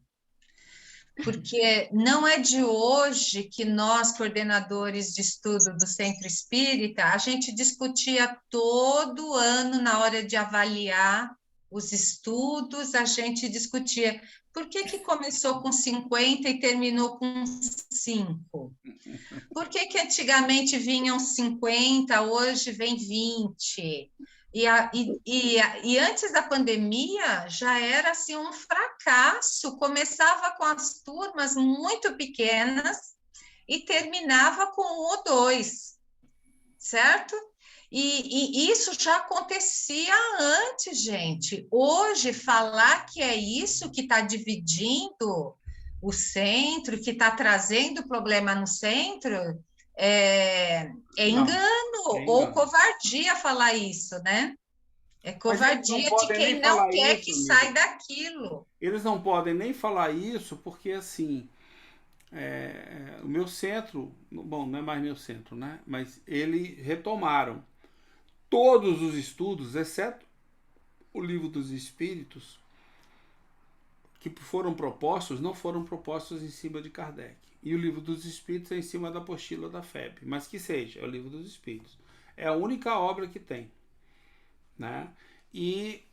Porque não é de hoje que nós, coordenadores de estudo do Centro Espírita, a gente discutia todo ano, na hora de avaliar os estudos, a gente discutia por que começou com 50 e terminou com 5? Por que antigamente vinham 50, hoje vem 20? E antes da pandemia já era assim um fracasso. Começava com as turmas muito pequenas e terminava com 1 ou 2, certo? E isso já acontecia antes, gente. Hoje, falar que é isso que está dividindo o centro, que está trazendo problema no centro, é engano ou covardia falar isso, né? É covardia de quem não quer que saia daquilo. Eles não podem nem falar isso porque, assim, o meu centro, bom, não é mais meu centro, né? Mas eles retomaram todos os estudos, exceto o Livro dos Espíritos, que foram propostos, não foram propostos em cima de Kardec. E o Livro dos Espíritos é em cima da apostila da FEB. Mas que seja, é o Livro dos Espíritos. É a única obra que tem. Né? E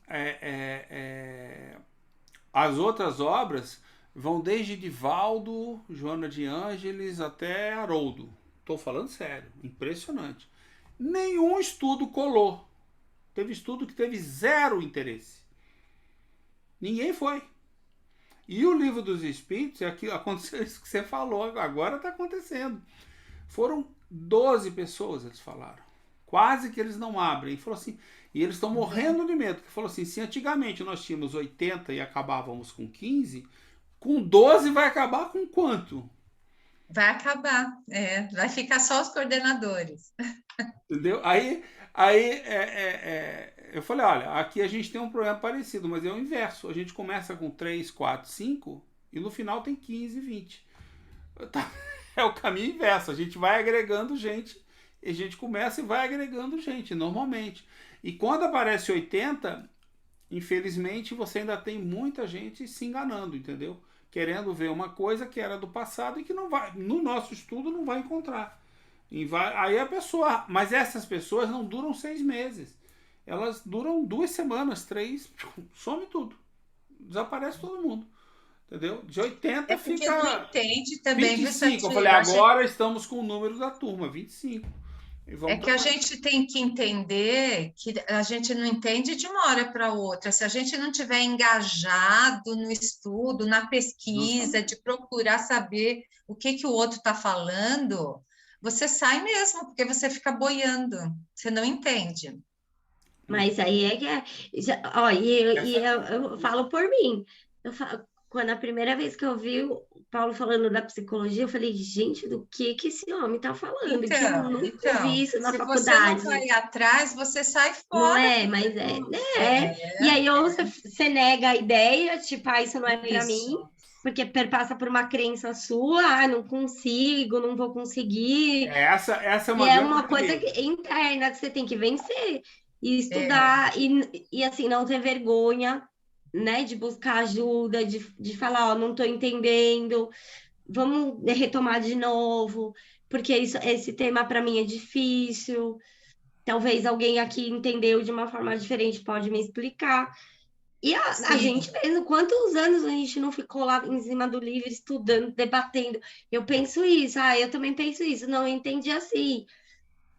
as outras obras vão desde Divaldo, Joana de Ângeles até Haroldo. Estou falando sério, impressionante. Nenhum estudo colou. Teve estudo que teve zero interesse. Ninguém foi. E o Livro dos Espíritos, aqui aconteceu isso que você falou, agora está acontecendo. Foram 12 pessoas, eles falaram. Quase que eles não abrem. Falou assim, e eles estão morrendo de medo. Que falou assim, se antigamente nós tínhamos 80 e acabávamos com 15, com 12 vai acabar com quanto? Vai acabar, vai ficar só os coordenadores. Entendeu? Aí eu falei, olha, aqui a gente tem um problema parecido, mas é o inverso. A gente começa com 3, 4, 5 e no final tem 15, 20. É o caminho inverso. A gente vai agregando gente e a gente começa e vai agregando gente, normalmente. E quando aparece 80, infelizmente você ainda tem muita gente se enganando, entendeu? Querendo ver uma coisa que era do passado e que não vai, no nosso estudo não vai encontrar. Aí a pessoa. Mas essas pessoas não duram 6 meses. Elas duram 2 semanas, 3, some tudo. Desaparece todo mundo. Entendeu? De 80 É porque não fica entende também, viu, 25. Eu Satiro? falei, agora estamos com o número da turma, 25. E É vamos que a trabalhar. gente tem que entender que a gente não entende de uma hora para outra. Se a gente não tiver engajado no estudo, na pesquisa, Justamente. de procurar saber o que o outro está falando, você sai mesmo, porque você fica boiando, você não entende. Mas aí é que é. Ó, eu falo por mim. Quando a primeira vez que eu vi o Paulo falando da psicologia, eu falei, gente, do que esse homem tá falando? Que eu nunca vi isso na Se você não faculdade. vai atrás, você sai Não fora. é, mas é. E aí, ou você nega a ideia, tipo, isso não é para mim, Isso. porque perpassa por uma crença sua, não consigo, não vou conseguir. Essa é E uma é grande uma coisa barreira. interna que você tem que vencer e É, estudar e assim não ter vergonha, né, de buscar ajuda, de falar, ó, não estou entendendo, vamos retomar de novo, porque esse tema para mim é difícil. Talvez alguém aqui entendeu de uma forma diferente, pode me explicar. E a gente sim, mesmo, quantos anos a gente não ficou lá em cima do livro, estudando, debatendo? Eu penso isso, eu também penso isso, não, eu entendi assim.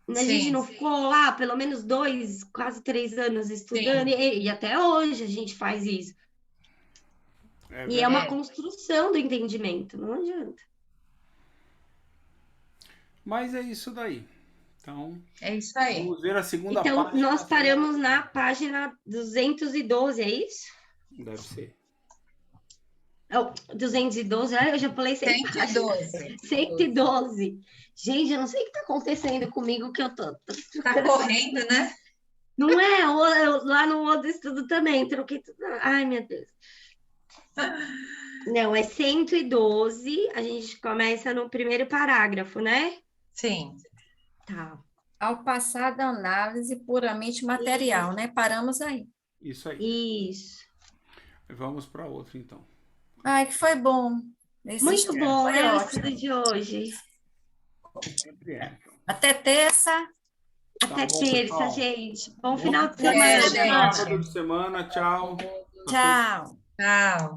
A gente sim, não ficou lá pelo menos 2, quase 3 anos estudando, sim. e até hoje a gente faz isso. É E é uma verdade. construção do entendimento, não adianta. Mas é isso daí. Então, É isso aí. vamos ver a segunda Então, parte nós da semana. paramos na página 212, é isso? Deve ser. Oh, 212, eu já pulei 100 páginas. 112. 112. Gente, eu não sei o que está acontecendo comigo, que eu tô Tá ficando assim. correndo, né? Não é? Lá no outro estudo também, troquei tudo. Ai, meu Deus. Não, é 112. A gente começa no primeiro parágrafo, né? Sim, Tá. Ao passar da análise puramente material, né? Paramos aí. Isso aí. Isso. Vamos para outro, então. Ai, que foi bom. Esse Muito estudo bom, foi né? O ótimo. estudo de hoje. Sempre é. Até terça. Tá Até bom, terça, pessoal. gente. Bom Bom final de é, semana. sábado de gente. semana. Tchau. A todos. Tchau. Tchau.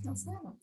Não sei não.